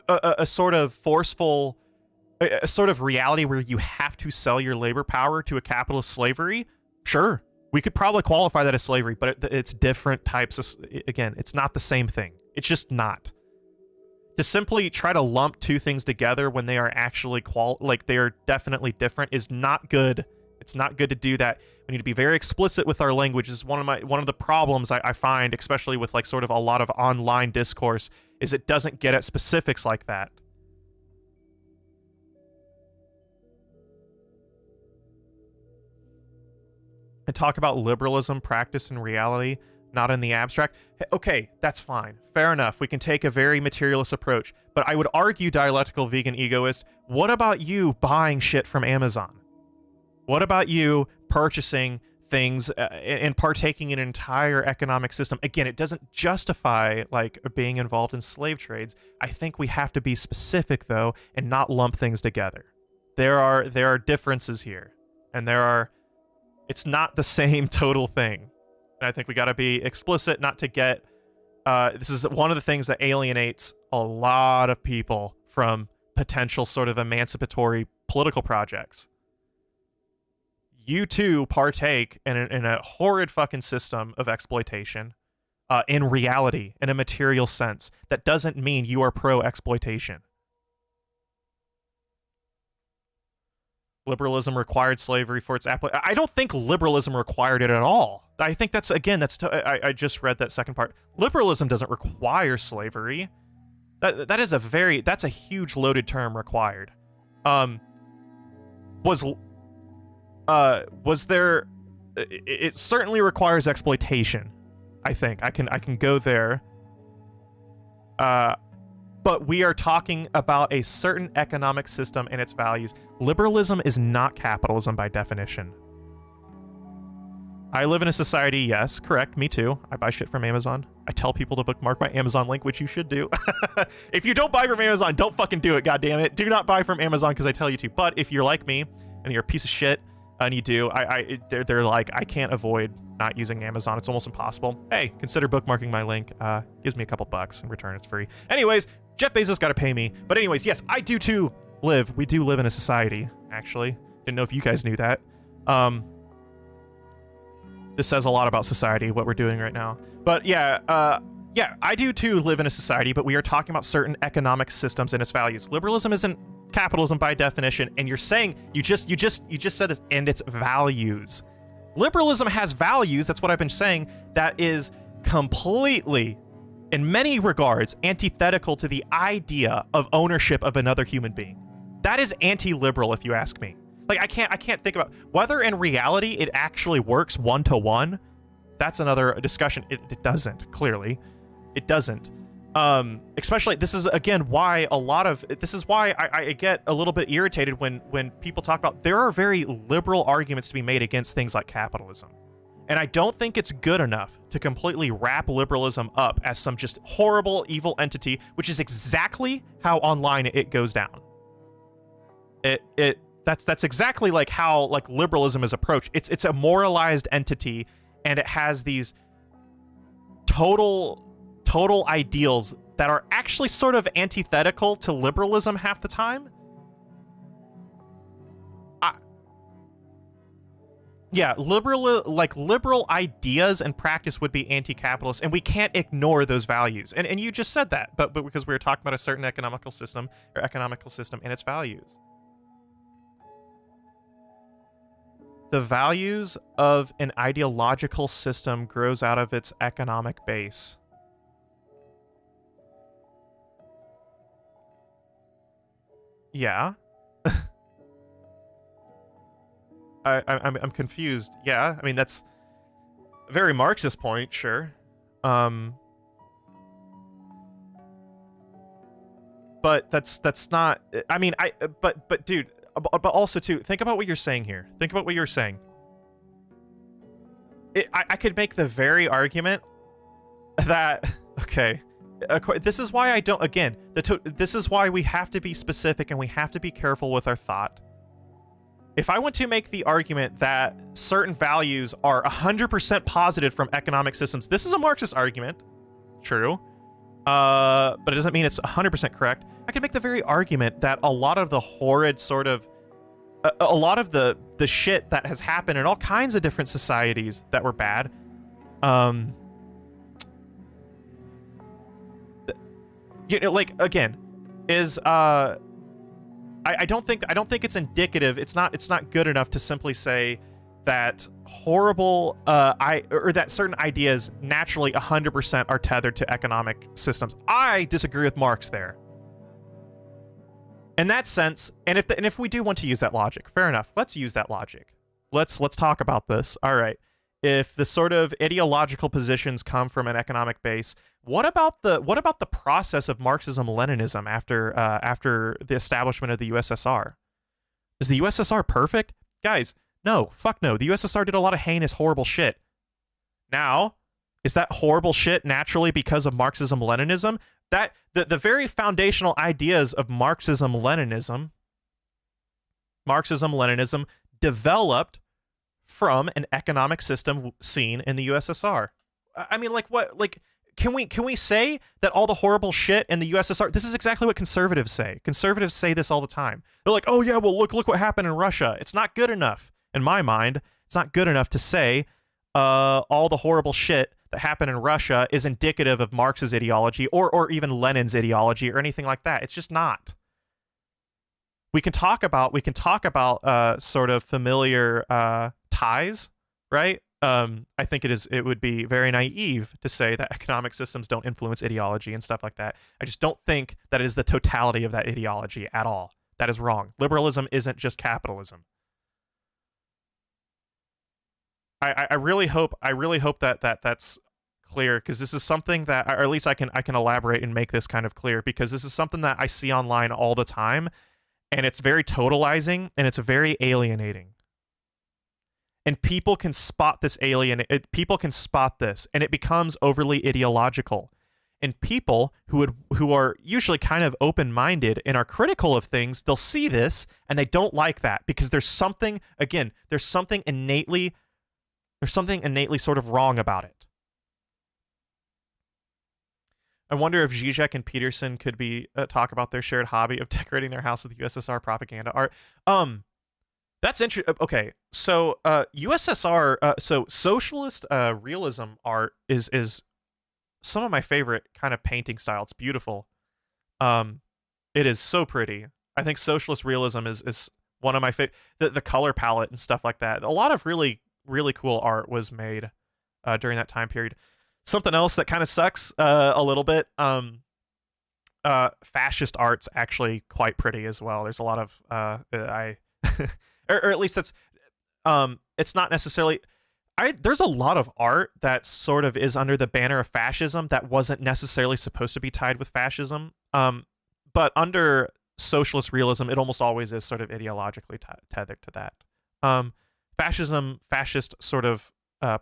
a sort of forceful, a sort of reality where you have to sell your labor power to a capitalist slavery. Sure, we could probably qualify that as slavery, but it's different types of, again, it's not the same thing. It's just not. To simply try to lump two things together when they are actually they are definitely different is not good. It's not good to do that. We need to be very explicit with our language. This is one of the problems I find, especially with, like, sort of a lot of online discourse, is it doesn't get at specifics like that. And talk about liberalism, practice, and reality, not in the abstract. Okay, that's fine. Fair enough. We can take a very materialist approach. But I would argue, dialectical vegan egoist, what about you buying shit from Amazon? What about you purchasing things and partaking in an entire economic system? Again, it doesn't justify, like, being involved in slave trades. I think we have to be specific, though, and not lump things together. There are differences here. And it's not the same total thing. And I think we got to be explicit, not to get... this is one of the things that alienates a lot of people from potential sort of emancipatory political projects. You too partake in a horrid fucking system of exploitation in reality, in a material sense. That doesn't mean you are pro-exploitation. liberalism required slavery for its application. I don't think liberalism required it at all. I think that's, again, I just read that second part. Liberalism doesn't require slavery. That's a huge loaded term, required. Was there? It certainly requires exploitation. I think I can go there. But we are talking about a certain economic system and its values. Liberalism is not capitalism by definition. I live in a society, yes, correct, me too. I buy shit from Amazon. I tell people to bookmark my Amazon link, which you should do. If you don't buy from Amazon, don't fucking do it, goddammit. Do not buy from Amazon because I tell you to. But if you're like me, and you're a piece of shit, and you do, they're like, I can't avoid not using Amazon. It's almost impossible. Hey, consider bookmarking my link. Gives me a couple bucks. In return, it's free. Anyways, Jeff Bezos got to pay me. But anyways, yes, I do too we do live in a society, actually. Didn't know if you guys knew that. This says a lot about society, what we're doing right now. But yeah, I do too live in a society, but we are talking about certain economic systems and its values. Liberalism isn't capitalism by definition, and you're saying, you just said this, and its values. Liberalism has values, that's what I've been saying, that is completely, in many regards, antithetical to the idea of ownership of another human being. That is anti-liberal, if you ask me. Like, I can't think about whether in reality it actually works one-to-one. That's another discussion. It doesn't, clearly. It doesn't. Especially, this is, again, why I get a little bit irritated when people talk about, there are very liberal arguments to be made against things like capitalism. And I don't think it's good enough to completely wrap liberalism up as some just horrible, evil entity, which is exactly how online it goes down. That's exactly like how like liberalism is approached. It's a moralized entity, and it has these total ideals that are actually sort of antithetical to liberalism half the time. Yeah, liberal ideas and practice would be anti-capitalist, and we can't ignore those values. And you just said that, but because we were talking about a certain economical system and its values. The values of an ideological system grows out of its economic base. Yeah. I'm confused. Yeah, I mean, that's a very Marxist point, sure. But that's not, I mean, but dude, but also too, think about what you're saying here. Think about what you're saying. I could make the very argument that, okay, this is why I don't, again, this is why we have to be specific and we have to be careful with our thought. If I want to make the argument that certain values are 100% posited from economic systems, this is a Marxist argument, true, but it doesn't mean it's 100% correct. I can make the very argument that a lot of the horrid sort of, a lot of the shit that has happened in all kinds of different societies that were bad, you know, like, again, is I don't think it's indicative. It's not good enough to simply say that horrible or that certain ideas naturally 100% are tethered to economic systems. I disagree with Marx there. In that sense, and if we do want to use that logic, fair enough. Let's use that logic. Let's talk about this. All right. If the sort of ideological positions come from an economic base, what about the process of Marxism-Leninism after the establishment of the USSR? Is the USSR perfect? Guys, no, fuck no. The USSR did a lot of heinous, horrible shit. Now, is that horrible shit naturally because of Marxism-Leninism? That the very foundational ideas of Marxism-Leninism developed from an economic system seen in the USSR. I mean, like, what, like, can we say that all the horrible shit in the USSR, this is exactly what conservatives say. Conservatives say this all the time. They're like, oh yeah, well, look what happened in Russia. It's not good enough. In my mind, it's not good enough to say all the horrible shit that happened in Russia is indicative of Marx's ideology or even Lenin's ideology or anything like that. It's just not. we can talk about sort of familiar ties, right? I think it would be very naive to say that economic systems don't influence ideology and stuff like that. I just don't think that it is the totality of that ideology at all. That is wrong. Liberalism isn't just capitalism. I really hope that's clear, because this is something that, or at least I can elaborate and make this kind of clear, because this is something that I see online all the time, and it's very totalizing and it's very alienating. And people can spot this people can spot this, and it becomes overly ideological. And people who are usually kind of open-minded and are critical of things, they'll see this and they don't like that, because there's something innately sort of wrong about it. I wonder if Zizek and Peterson could be talk about their shared hobby of decorating their house with USSR propaganda art. That's interesting. Okay, so USSR, so socialist realism art is some of my favorite kind of painting style. It's beautiful. It is so pretty. I think socialist realism is one of my favorite. The color palette and stuff like that. A lot of really really cool art was made during that time period. Something else that kind of sucks a little bit. Fascist art's actually quite pretty as well. There's a lot of or at least that's it's not necessarily. There's a lot of art that sort of is under the banner of fascism that wasn't necessarily supposed to be tied with fascism. But under socialist realism, it almost always is sort of ideologically tethered to that. Fascist sort of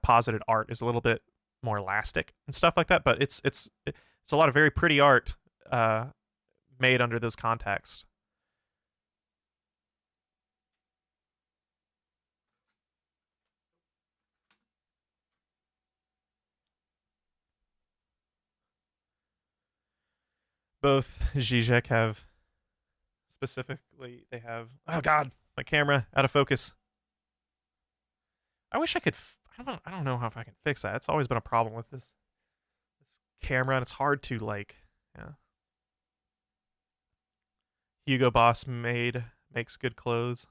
posited art is a little bit more elastic and stuff like that, but it's a lot of very pretty art made under those contexts. Both Zizek have they have, oh god, my camera out of focus. I wish I could I don't know how if I can fix that. It's always been a problem with this camera, and it's hard to like, yeah. Hugo Boss makes good clothes.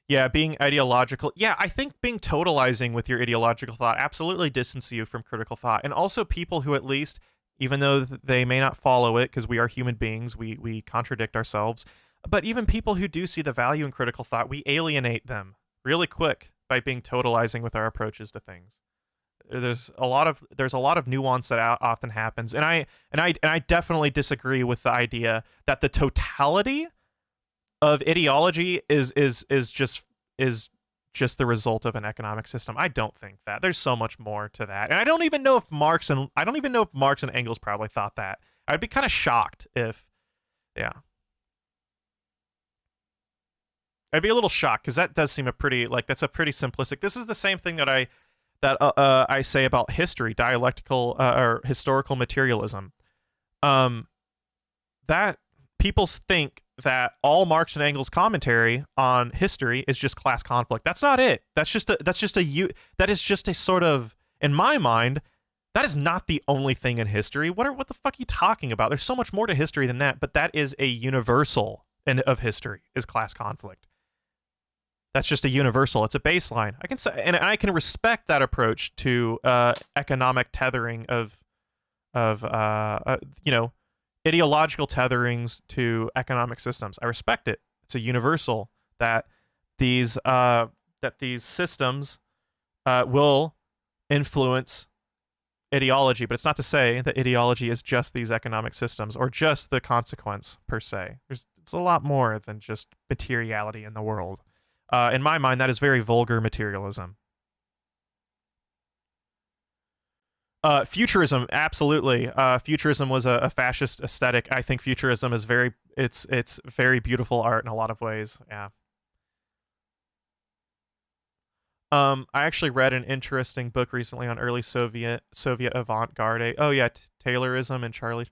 Yeah, being ideological. Yeah, I think being totalizing with your ideological thought absolutely distances you from critical thought. And also people who, at least, even though they may not follow it, because we are human beings, we contradict ourselves, but even people who do see the value in critical thought, we alienate them really quick by being totalizing with our approaches to things. There's a lot of nuance that often happens, and I definitely disagree with the idea that the totality of ideology is just the result of an economic system. I don't think that. There's so much more to that. And I don't even know if Marx and Engels probably thought that. I'd be kind of shocked if, yeah. I'd be a little shocked, because that does seem that's a pretty simplistic. This is the same thing that I say about history, dialectical or historical materialism. That people think that all Marx and Engels commentary on history is just class conflict. That's not it. That is just a sort of, in my mind, that is not the only thing in history. What the fuck are you talking about? There's so much more to history than that, but that is a universal of history, is class conflict. That's just a universal. It's a baseline. I can say, and I can respect that approach to economic tethering of ideological tetherings to economic systems. I respect it. It's a universal that these systems will influence ideology, but it's not to say that ideology is just these economic systems or just the consequence per se. It's a lot more than just materiality in the world. In my mind, that is very vulgar materialism. Futurism, absolutely. Futurism was a fascist aesthetic. I think futurism is it's very beautiful art in a lot of ways. Yeah. I actually read an interesting book recently on early Soviet avant-garde. Oh yeah, Taylorism and Charlie.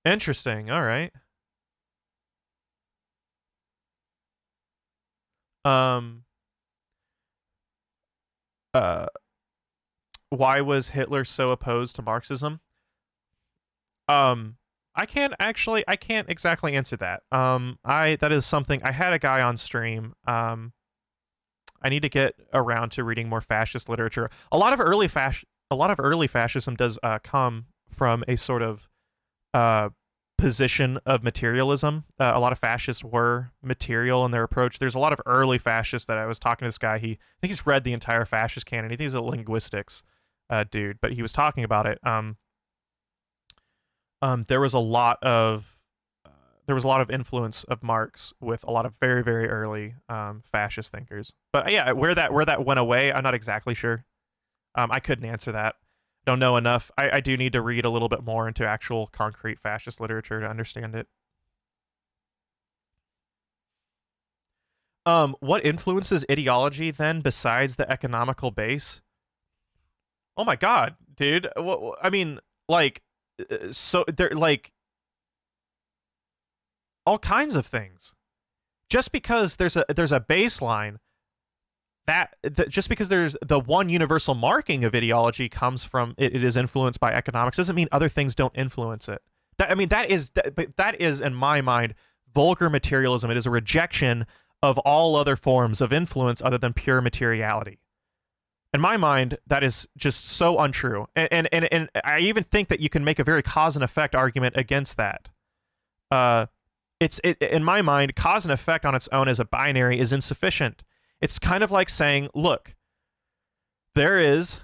Interesting. All right. Um. Why was Hitler so opposed to Marxism? I I can't exactly answer that. That is something I had a guy on stream. I need to get around to reading more fascist literature. A lot of early fascism does come from a sort of position of materialism. A lot of fascists were material in their approach. There's a lot of early fascists that I was talking to this guy. I think he's read the entire fascist canon. He thinks he's a linguistics dude, but he was talking about it. There was a lot of influence of Marx with a lot of very, very early fascist thinkers. But yeah, where that went away, I'm not exactly sure. I couldn't answer that. Don't know enough. I do need to read a little bit more into actual concrete fascist literature to understand it. What influences ideology then besides the economical base? Oh my god, dude. I mean, like, so they're like all kinds of things. Just because there's a baseline that just because there's the one universal marking of ideology comes from it is influenced by economics doesn't mean other things don't influence it. That is in my mind vulgar materialism. It is a rejection of all other forms of influence other than pure materiality. In my mind, that is just so untrue. And I even think that you can make a very cause and effect argument against that. In my mind, cause and effect on its own as a binary is insufficient. It's kind of like saying, look, it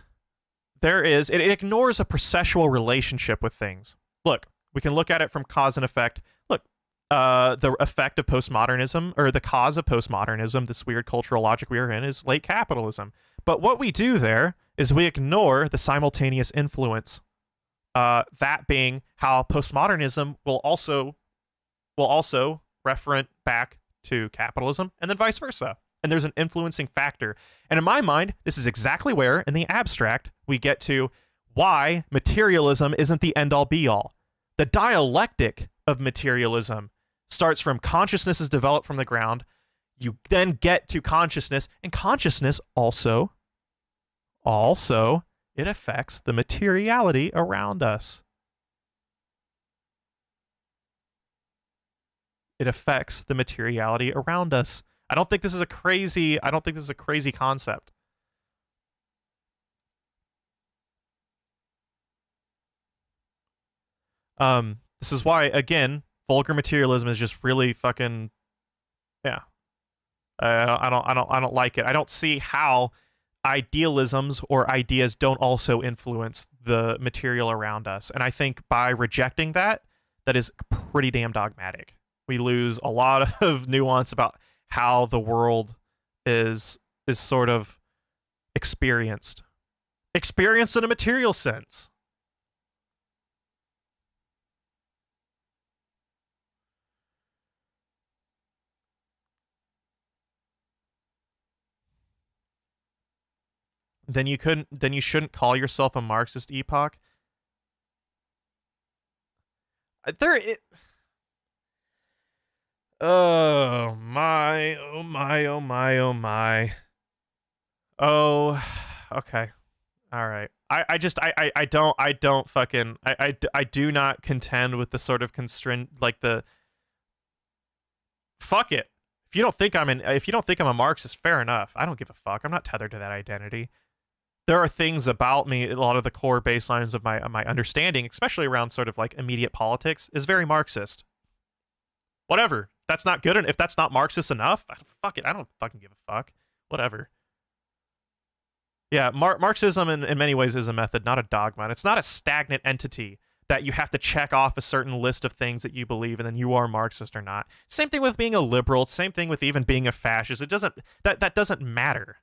ignores a processual relationship with things. Look, we can look at it from cause and effect. Look, the effect of postmodernism, or the cause of postmodernism, this weird cultural logic we are in, is late capitalism. But what we do there is we ignore the simultaneous influence, that being how postmodernism will also referent back to capitalism, and then vice versa. And there's an influencing factor. And in my mind, this is exactly where, in the abstract, we get to why materialism isn't the end-all be-all. The dialectic of materialism starts from consciousness is developed from the ground. You then get to consciousness, and consciousness also, it affects the materiality around us. It affects the materiality around us. I don't think this is a crazy concept. This is why, again, vulgar materialism is just really fucking, yeah. I don't like it. I don't see how idealisms or ideas don't also influence the material around us. And I think by rejecting that is pretty damn dogmatic. We lose a lot of nuance about how the world is sort of experienced in a material sense. Then you shouldn't call yourself a Marxist, Epoch. Oh my, oh my, oh my, oh my. Oh, okay. All right. I do not contend with the sort of constraint, like the fuck it. If you don't think I'm a Marxist, fair enough. I don't give a fuck. I'm not tethered to that identity. There are things about me, a lot of the core baselines of my understanding, especially around sort of like immediate politics, is very Marxist. Whatever. That's not good, and if that's not Marxist enough, fuck it. I don't fucking give a fuck. Whatever. Yeah, Marxism in many ways is a method, not a dogma. It's not a stagnant entity that you have to check off a certain list of things that you believe, and then you are Marxist or not. Same thing with being a liberal. Same thing with even being a fascist. That doesn't matter.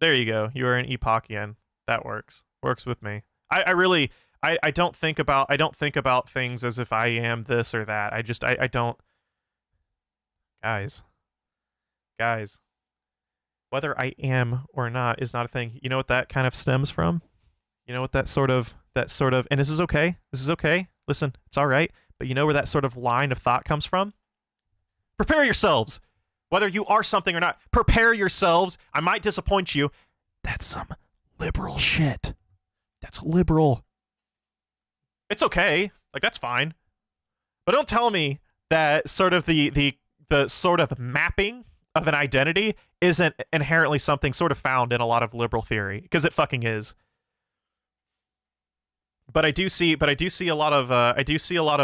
There you go. You are an Epochian. That works. Works with me. I don't think about things as if I am this or that. I don't. Guys. Whether I am or not is not a thing. You know what that kind of stems from? You know what that sort of, and this is okay. Listen, it's all right. But you know where that sort of line of thought comes from? Prepare yourselves. Whether you are something or not, prepare yourselves. I might disappoint you. That's some liberal shit. That's liberal. It's okay. Like, that's fine. But don't tell me that sort of the sort of mapping of an identity isn't inherently something sort of found in a lot of liberal theory, because it fucking is. But I do see a lot of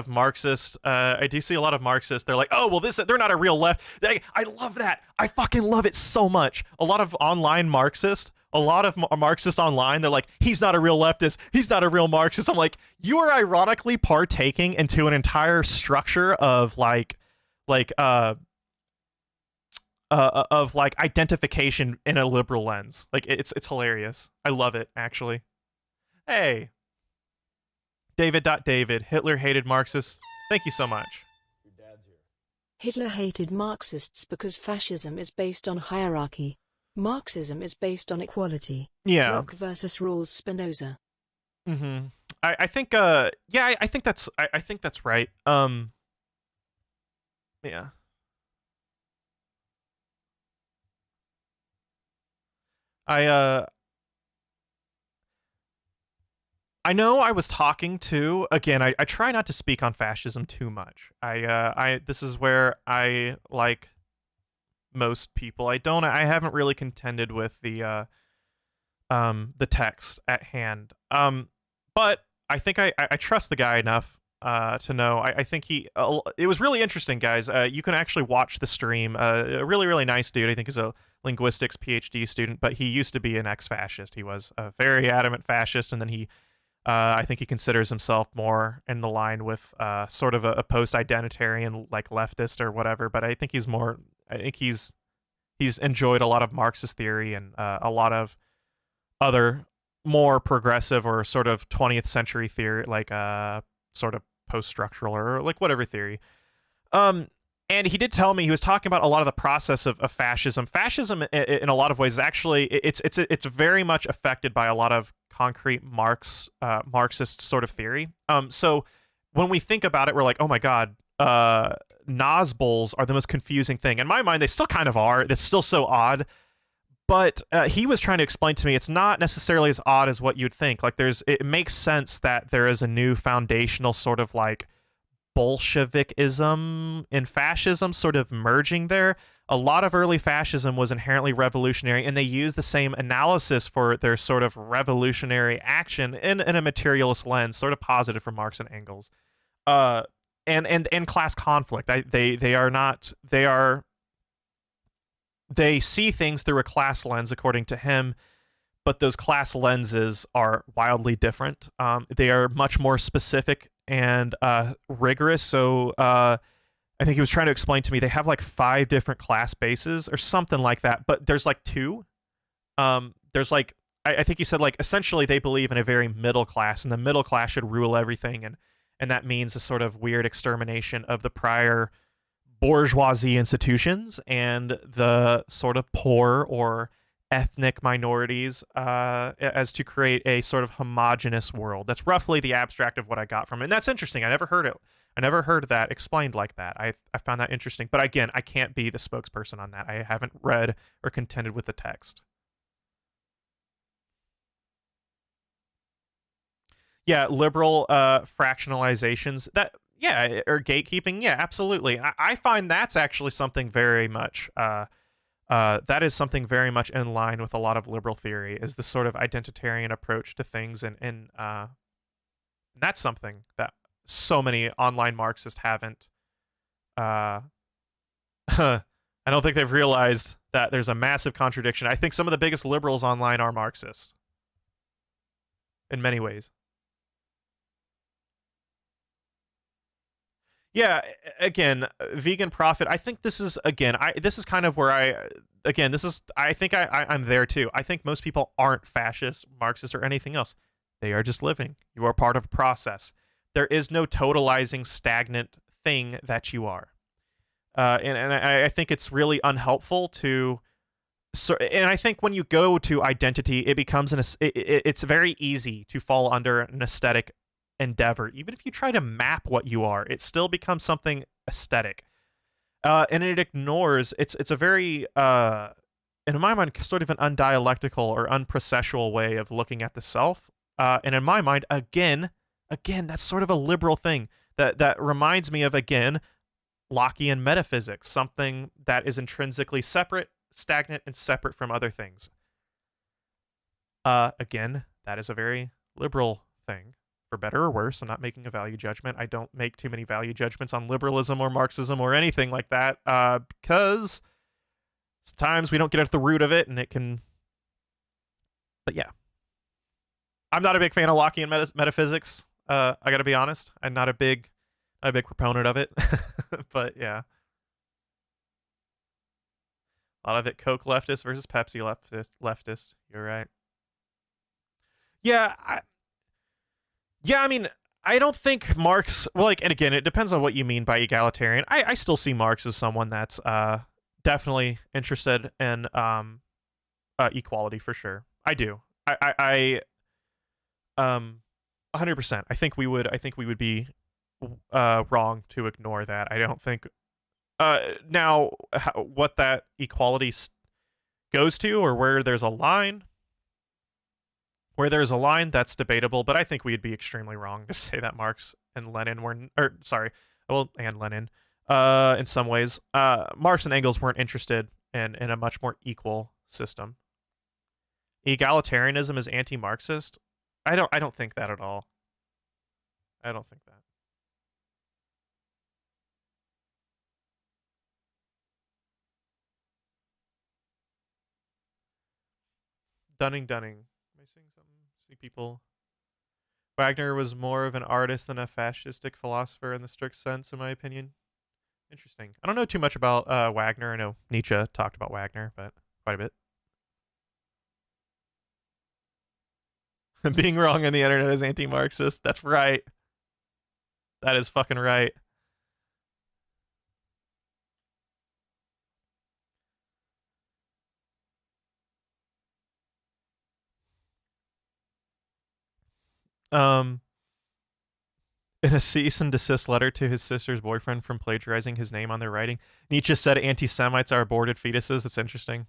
Marxists. I do see a lot of Marxists. They're like, oh well, they're not a real left. I love that. I fucking love it so much. A lot of online Marxists. A lot of Marxists online, they're like, he's not a real leftist. He's not a real Marxist. I'm like, you are ironically partaking into an entire structure of identification in a liberal lens. Like, it's hilarious. I love it, actually. Hey, David, Hitler hated Marxists. Thank you so much. Your dad's here. Hitler hated Marxists because fascism is based on hierarchy. Marxism is based on equality. Yeah. Locke versus Rawls, Spinoza. Mm-hmm. I think yeah, I think that's right. Yeah. I know I was talking to, again, I try not to speak on fascism too much. This is where I, like most people, I haven't really contended with the text at hand. But I think I trust the guy enough to know. I think it was really interesting, guys. You can actually watch the stream. A really, really nice dude. I think is a linguistics PhD student, but he used to be an ex-fascist. He was a very adamant fascist, and then I think he considers himself more in the line with sort of a post-identitarian, like leftist or whatever. But I think he's enjoyed a lot of Marxist theory and a lot of other more progressive or sort of 20th century theory, like sort of post-structural or like whatever theory. And he did tell me, he was talking about a lot of the process of fascism. Fascism, in a lot of ways, is actually it's very much affected by a lot of concrete Marxist sort of theory. So when we think about it, we're like, oh my god, Nazbols are the most confusing thing. In my mind, they still kind of are. It's still so odd. But he was trying to explain to me it's not necessarily as odd as what you'd think. Like, it makes sense that there is a new foundational sort of like Bolshevikism and fascism sort of merging there. A lot of early fascism was inherently revolutionary, and they used the same analysis for their sort of revolutionary action in a materialist lens, sort of positive for Marx and Engels. And class conflict. They see things through a class lens, according to him, but those class lenses are wildly different. They are much more specific and rigorous. So I think he was trying to explain to me they have like 5 different class bases or something like that, but there's like 2. There's like, I think he said, like, essentially they believe in a very middle class, and the middle class should rule everything, and that means a sort of weird extermination of the prior bourgeoisie institutions and the sort of poor or ethnic minorities as to create a sort of homogenous world. That's roughly the abstract of what I got from it. And that's interesting. I never heard that explained like that. I found that interesting. But again, I can't be the spokesperson on that. I haven't read or contended with the text. Yeah, liberal fractionalizations. Or gatekeeping. Yeah, absolutely. I find that's actually something very much that is something very much in line with a lot of liberal theory, is the sort of identitarian approach to things, and that's something that so many online Marxists haven't. I don't think they've realized that there's a massive contradiction. I think some of the biggest liberals online are Marxists in many ways. Yeah, again, vegan profit. I think this is, again, this is kind of where I think I'm there too. I think most people aren't fascist, Marxist, or anything else. They are just living. You are part of a process. There is no totalizing, stagnant thing that you are. And I think it's really unhelpful to. So, and I think when you go to identity, it becomes it's very easy to fall under an aesthetic endeavor. Even if you try to map what you are, it still becomes something aesthetic. and it ignores. It's a very in my mind, sort of an undialectical or unprocessual way of looking at the self. And in my mind, again, that's sort of a liberal thing that reminds me of, again, Lockean metaphysics, something that is intrinsically separate, stagnant, and separate from other things. Again, that is a very liberal thing, for better or worse. I'm not making a value judgment. I don't make too many value judgments on liberalism or Marxism or anything like that, because sometimes we don't get at the root of it, and it can. But yeah, I'm not a big fan of Lockean metaphysics. I got to be honest. I'm not a big proponent of it. But yeah, a lot of it Coke leftist versus Pepsi leftist. You're right. Yeah, I mean, I don't think Marx. Well, like, and again, it depends on what you mean by egalitarian. I still see Marx as someone that's definitely interested in equality for sure. I do. I 100%. I think we would be wrong to ignore that. I don't think now what that equality goes to, or where there's a line, that's debatable, but I think we'd be extremely wrong to say that Marx and Lenin were, or sorry, well, and Lenin, in some ways, Marx and Engels weren't interested in a much more equal system. Egalitarianism is anti-Marxist. I don't think that at all. I don't think that. Dunning. Am I saying something? See people. Wagner was more of an artist than a fascistic philosopher in the strict sense, in my opinion. Interesting. I don't know too much about Wagner. I know Nietzsche talked about Wagner, but quite a bit. Being wrong on the internet is anti-Marxist. That's right. That is fucking right. In a cease and desist letter to his sister's boyfriend from plagiarizing his name on their writing, Nietzsche said anti-Semites are aborted fetuses. That's interesting.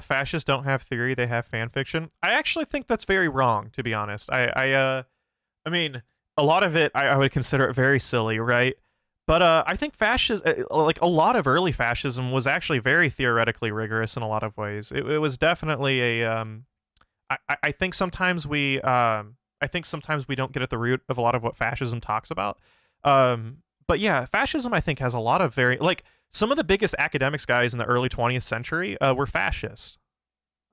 Fascists don't have theory; they have fan fiction. I actually think that's very wrong, to be honest. I mean, a lot of it I would consider it very silly, right? But I think fascism, like a lot of early fascism, was actually very theoretically rigorous in a lot of ways. It was definitely a. I think sometimes we don't get at the root of a lot of what fascism talks about. But yeah, fascism I think has a lot of very, like, some of the biggest academics guys in the early 20th century were fascists.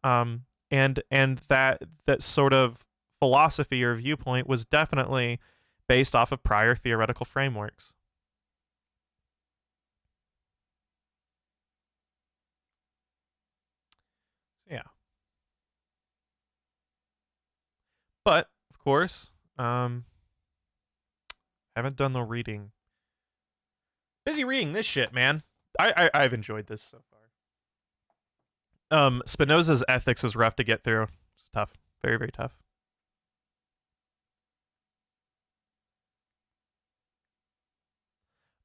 And that sort of philosophy or viewpoint was definitely based off of prior theoretical frameworks. Yeah. But of course, haven't done the reading. Busy reading this shit, man. I've enjoyed this so far. Spinoza's Ethics is rough to get through. It's tough. Very, very tough.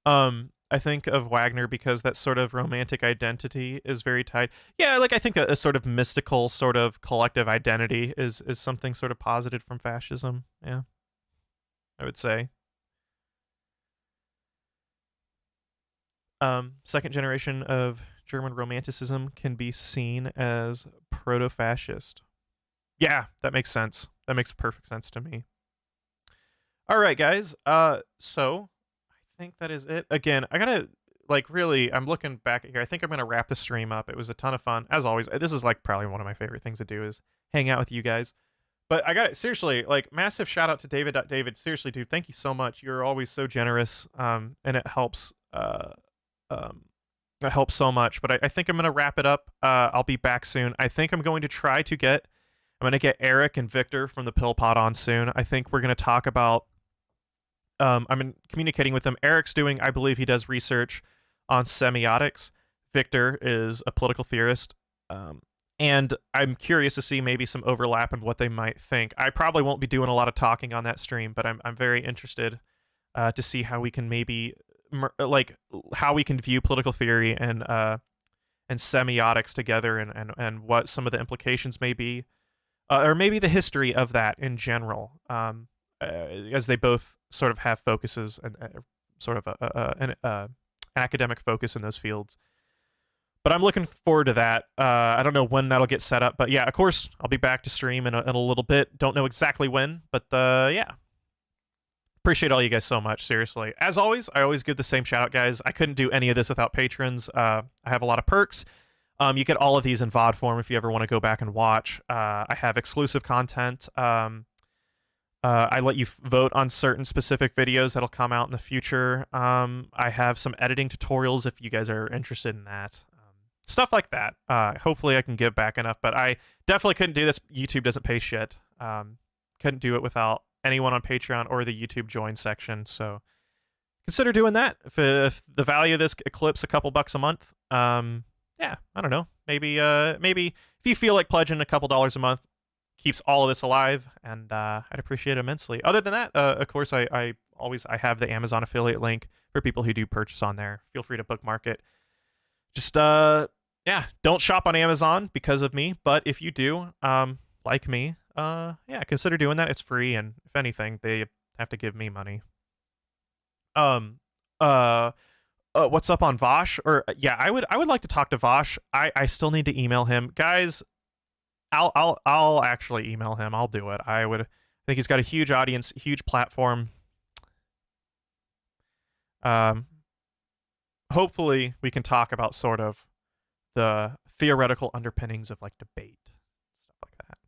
I think of Wagner because that sort of romantic identity is very tied. Yeah, like I think a sort of mystical sort of collective identity is something sort of posited from fascism. Yeah, I would say. Second generation of German Romanticism can be seen as proto-fascist. Yeah, that makes sense. That makes perfect sense to me. All right, guys. So I think that is it. Again, I gotta, like, really, I'm looking back at here. I think I'm gonna wrap the stream up. It was a ton of fun, as always. This is like probably one of my favorite things to do is hang out with you guys. But I got it. Seriously, like, massive shout out to David. David, seriously, dude, thank you so much. You're always so generous. And it helps. It helps so much. But I think I'm gonna wrap it up. I'll be back soon. I think I'm going to try to get. I'm gonna get Eric and Victor from the Pill Pod on soon. I think we're gonna talk about. I'm communicating with them. Eric's doing, I believe he does research on semiotics. Victor is a political theorist, and I'm curious to see maybe some overlap in what they might think. I probably won't be doing a lot of talking on that stream, but I'm very interested to see how we can maybe like how we can view political theory and semiotics together, and what some of the implications may be, or maybe the history of that in general, as they both sort of have focuses and sort of an academic focus in those fields. But I'm looking forward to that. I don't know when that'll get set up, but yeah, of course, I'll be back to stream in a little bit. Don't know exactly when, but yeah. Appreciate all you guys so much, seriously. As always, I always give the same shout out, guys. I couldn't do any of this without patrons. I have a lot of perks. You get all of these in VOD form if you ever want to go back and watch. I have exclusive content. I let you vote on certain specific videos that'll come out in the future. I have some editing tutorials if you guys are interested in that. Stuff like that. Hopefully I can give back enough, but I definitely couldn't do this. YouTube doesn't pay shit. Couldn't do it without anyone on Patreon or the YouTube join section, so consider doing that. If the value of this eclipses a couple bucks a month, yeah, I don't know. Maybe if you feel like pledging a couple dollars a month keeps all of this alive, and I'd appreciate it immensely. Other than that, of course, I have the Amazon affiliate link for people who do purchase on there. Feel free to bookmark it. Just yeah, don't shop on Amazon because of me, but if you do, like me, yeah, consider doing that. It's free, and if anything, they have to give me money. What's up on Vosh? Or yeah, I would like to talk to Vosh. I still need to email him, guys. I'll actually email him. I'll do it. I think he's got a huge audience, huge platform. Hopefully we can talk about sort of the theoretical underpinnings of like debate, stuff like that.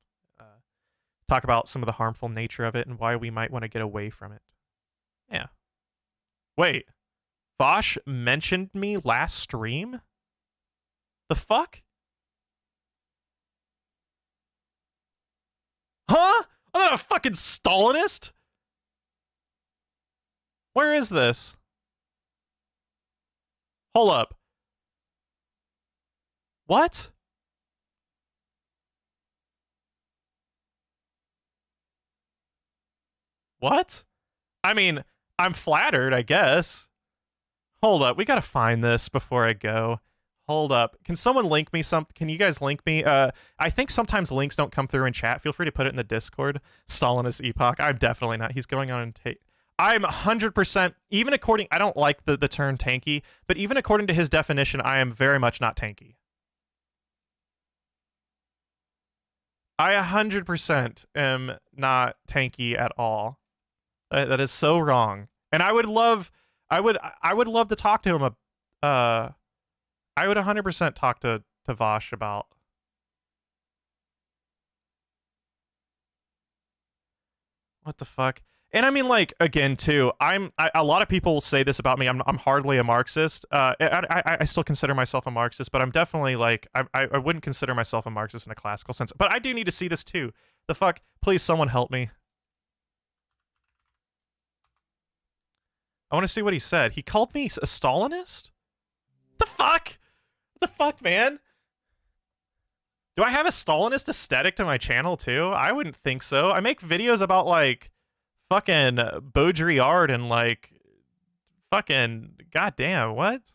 Talk about some of the harmful nature of it and why we might want to get away from it. Yeah. Wait. Vosh mentioned me last stream? The fuck? Huh? I'm not a fucking Stalinist? Where is this? Hold up. What? What? I mean, I'm flattered, I guess. Hold up, we gotta find this before I go. Hold up. Can someone link me some? Can you guys link me? I think sometimes links don't come through in chat. Feel free to put it in the Discord. Stalinist Epoch. I'm definitely not. He's going on and I'm 100%, even according, I don't like the term tanky, but even according to his definition, I am very much not tanky. I 100% am not tanky at all. That is so wrong. And I would love to talk to him. I would 100% talk to Vosh about. What the fuck? And I mean, like, again, too, a lot of people will say this about me. I'm hardly a Marxist. I still consider myself a Marxist, but I'm definitely, like, I wouldn't consider myself a Marxist in a classical sense. But I do need to see this, too. The fuck? Please, someone help me. I want to see what he said. He called me a Stalinist? The fuck? What the fuck, man? Do I have a Stalinist aesthetic to my channel, too? I wouldn't think so. I make videos about, like, fucking Baudrillard and, like, fucking, goddamn, what?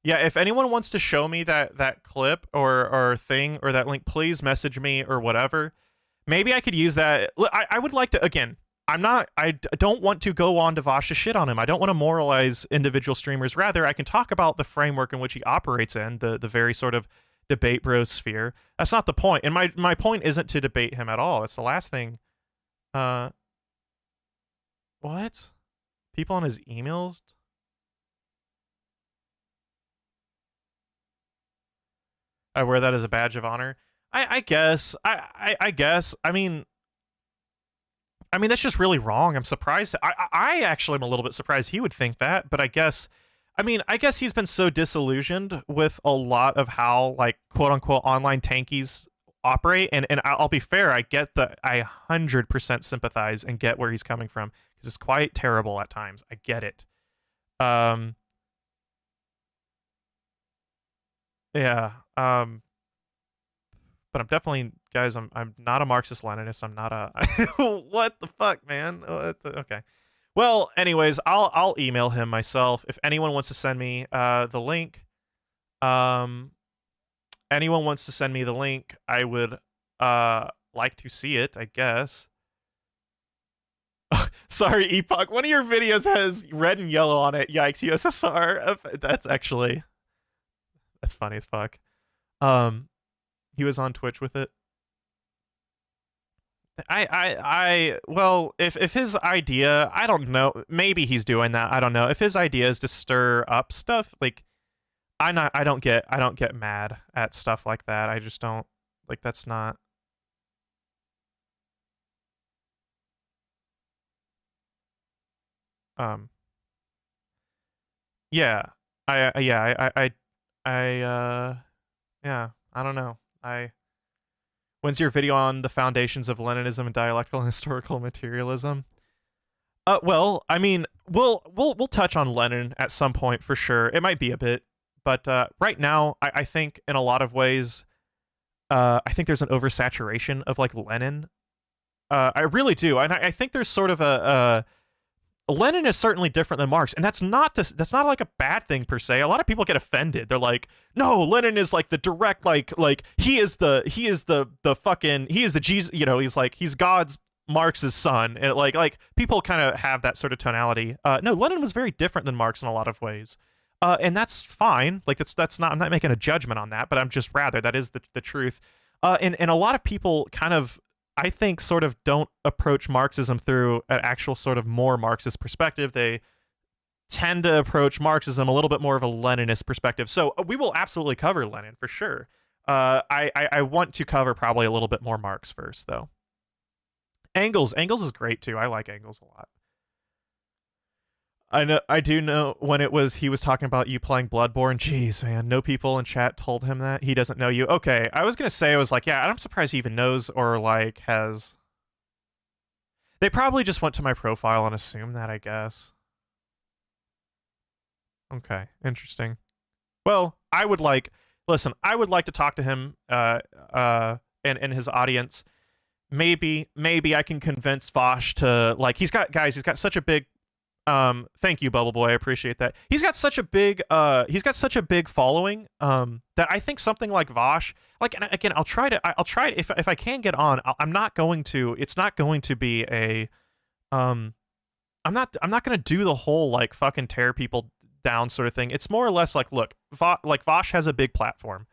Yeah, if anyone wants to show me that clip or thing or that link, please message me or whatever. Maybe I could use that. I would like to, again, I don't want to go on to Vosh to shit on him. I don't want to moralize individual streamers. Rather, I can talk about the framework in which he operates in, the very sort of debate bro sphere. That's not the point. And my point isn't to debate him at all. It's the last thing. What? People on his emails? I wear that as a badge of honor. I guess. I guess. I mean, that's just really wrong. I'm surprised. I actually am a little bit surprised he would think that, but I guess he's been so disillusioned with a lot of how, like, quote unquote online tankies operate. And I'll be fair, I 100% sympathize and get where he's coming from, because it's quite terrible at times. I get it. Yeah. But I'm definitely, guys, I'm not a Marxist Leninist. I'm not a what the fuck, man? Okay. Well, anyways, I'll email him myself if anyone wants to send me the link. Anyone wants to send me the link, I would like to see it, I guess. Sorry, Epoch. One of your videos has red and yellow on it. Yikes, USSR. That's funny as fuck. He was on Twitch with it. Well, if his idea, I don't know, maybe he's doing that. I don't know. If his idea is to stir up stuff, like, I don't get mad at stuff like that. I just don't, like, that's not. Yeah. Yeah, I don't know. When's your video on the foundations of Leninism and dialectical and historical materialism? Well, I mean, we'll touch on Lenin at some point for sure. It might be a bit, but right now, I think in a lot of ways, I think there's an oversaturation of like Lenin. I really do, and I think there's sort of a Lenin is certainly different than Marx, and that's not like a bad thing per se. A lot of people get offended. They're like, "No, Lenin is like the direct like he is the Jesus, you know, he's God's Marx's son." And like people kind of have that sort of tonality. No, Lenin was very different than Marx in a lot of ways. And that's fine. Like that's not, I'm not making a judgment on that, but I'm just rather that is the truth. And a lot of people kind of, I think, sort of don't approach Marxism through an actual sort of more Marxist perspective. They tend to approach Marxism a little bit more of a Leninist perspective. So we will absolutely cover Lenin for sure. I want to cover probably a little bit more Marx first, though. Engels is great too. I like Engels a lot. I do know when he was talking about you playing Bloodborne. Jeez, man, no people in chat told him that he doesn't know you. Okay, I was gonna say, I was like, yeah, I'm surprised he even knows or like has. They probably just went to my profile and assumed that, I guess. Okay, interesting. Well, I would like to talk to him and his audience. Maybe I can convince Vosh to, like, he's got such a big thank you, Bubble Boy. I appreciate that. He's got such a big following that I think something like Vosh, like, and again, I'll try if I can get on. I'm not going to. It's not going to be a I'm not going to do the whole like fucking tear people down sort of thing. It's more or less like, look, Vosh has a big platform.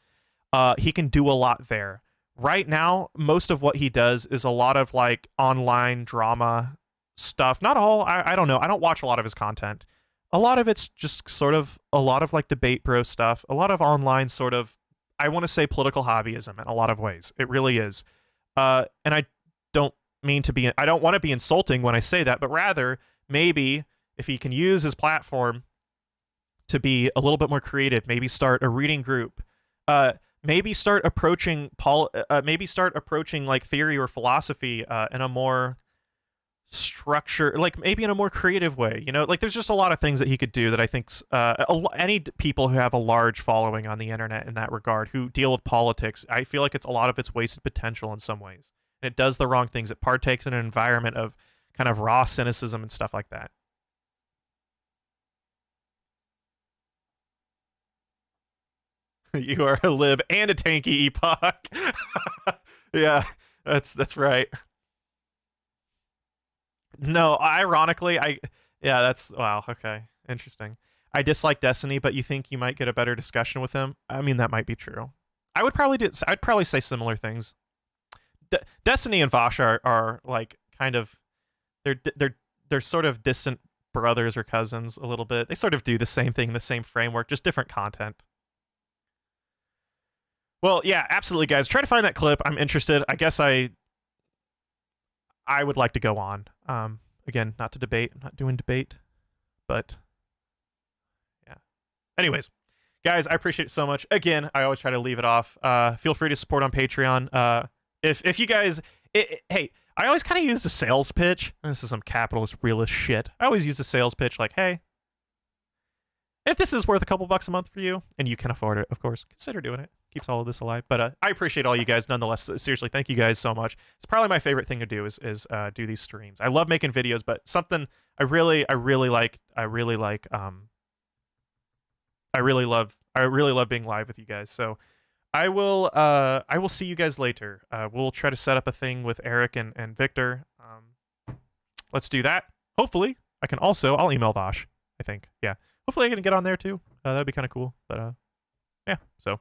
He can do a lot there. Right now, most of what he does is a lot of like online drama stuff. Not all. I don't know. I don't watch a lot of his content. A lot of it's just sort of a lot of like debate bro stuff. A lot of online sort of, I want to say, political hobbyism in a lot of ways. It really is. And I don't want to be insulting when I say that, but rather maybe if he can use his platform to be a little bit more creative, maybe start a reading group, maybe start approaching like theory or philosophy in a more structure, like maybe in a more creative way, you know, like there's just a lot of things that he could do that I think any people who have a large following on the internet in that regard, who deal with politics, I feel like it's a lot of its wasted potential in some ways, and it does the wrong things. It partakes in an environment of kind of raw cynicism and stuff like that. You are a lib and a tanky, Epoch. Yeah, that's right. No, ironically, that's, wow, okay, interesting. I dislike Destiny, but you think you might get a better discussion with him? I mean, that might be true. I'd probably say similar things. Destiny and Vosh are like kind of, they're sort of distant brothers or cousins a little bit. They sort of do the same thing, the same framework, just different content. Well, yeah, absolutely, guys. Try to find that clip. I'm interested. I guess I would like to go on. Again, not to debate. I'm not doing debate, but yeah. Anyways, guys, I appreciate it so much. Again, I always try to leave it off. Feel free to support on Patreon. If you guys, hey, I always kind of use the sales pitch. This is some capitalist realist shit. I always use the sales pitch like, hey, if this is worth a couple bucks a month for you, and you can afford it, of course, consider doing it. Keeps all of this alive. But I appreciate all you guys nonetheless. Seriously, thank you guys so much. It's probably my favorite thing to do is do these streams. I love making videos, but something I really love being live with you guys. So I will see you guys later. We'll try to set up a thing with Eric and Victor. Let's do that. Hopefully, I'll email Vosh, I think. Yeah. Hopefully I can get on there too. That'd be kind of cool. But yeah. So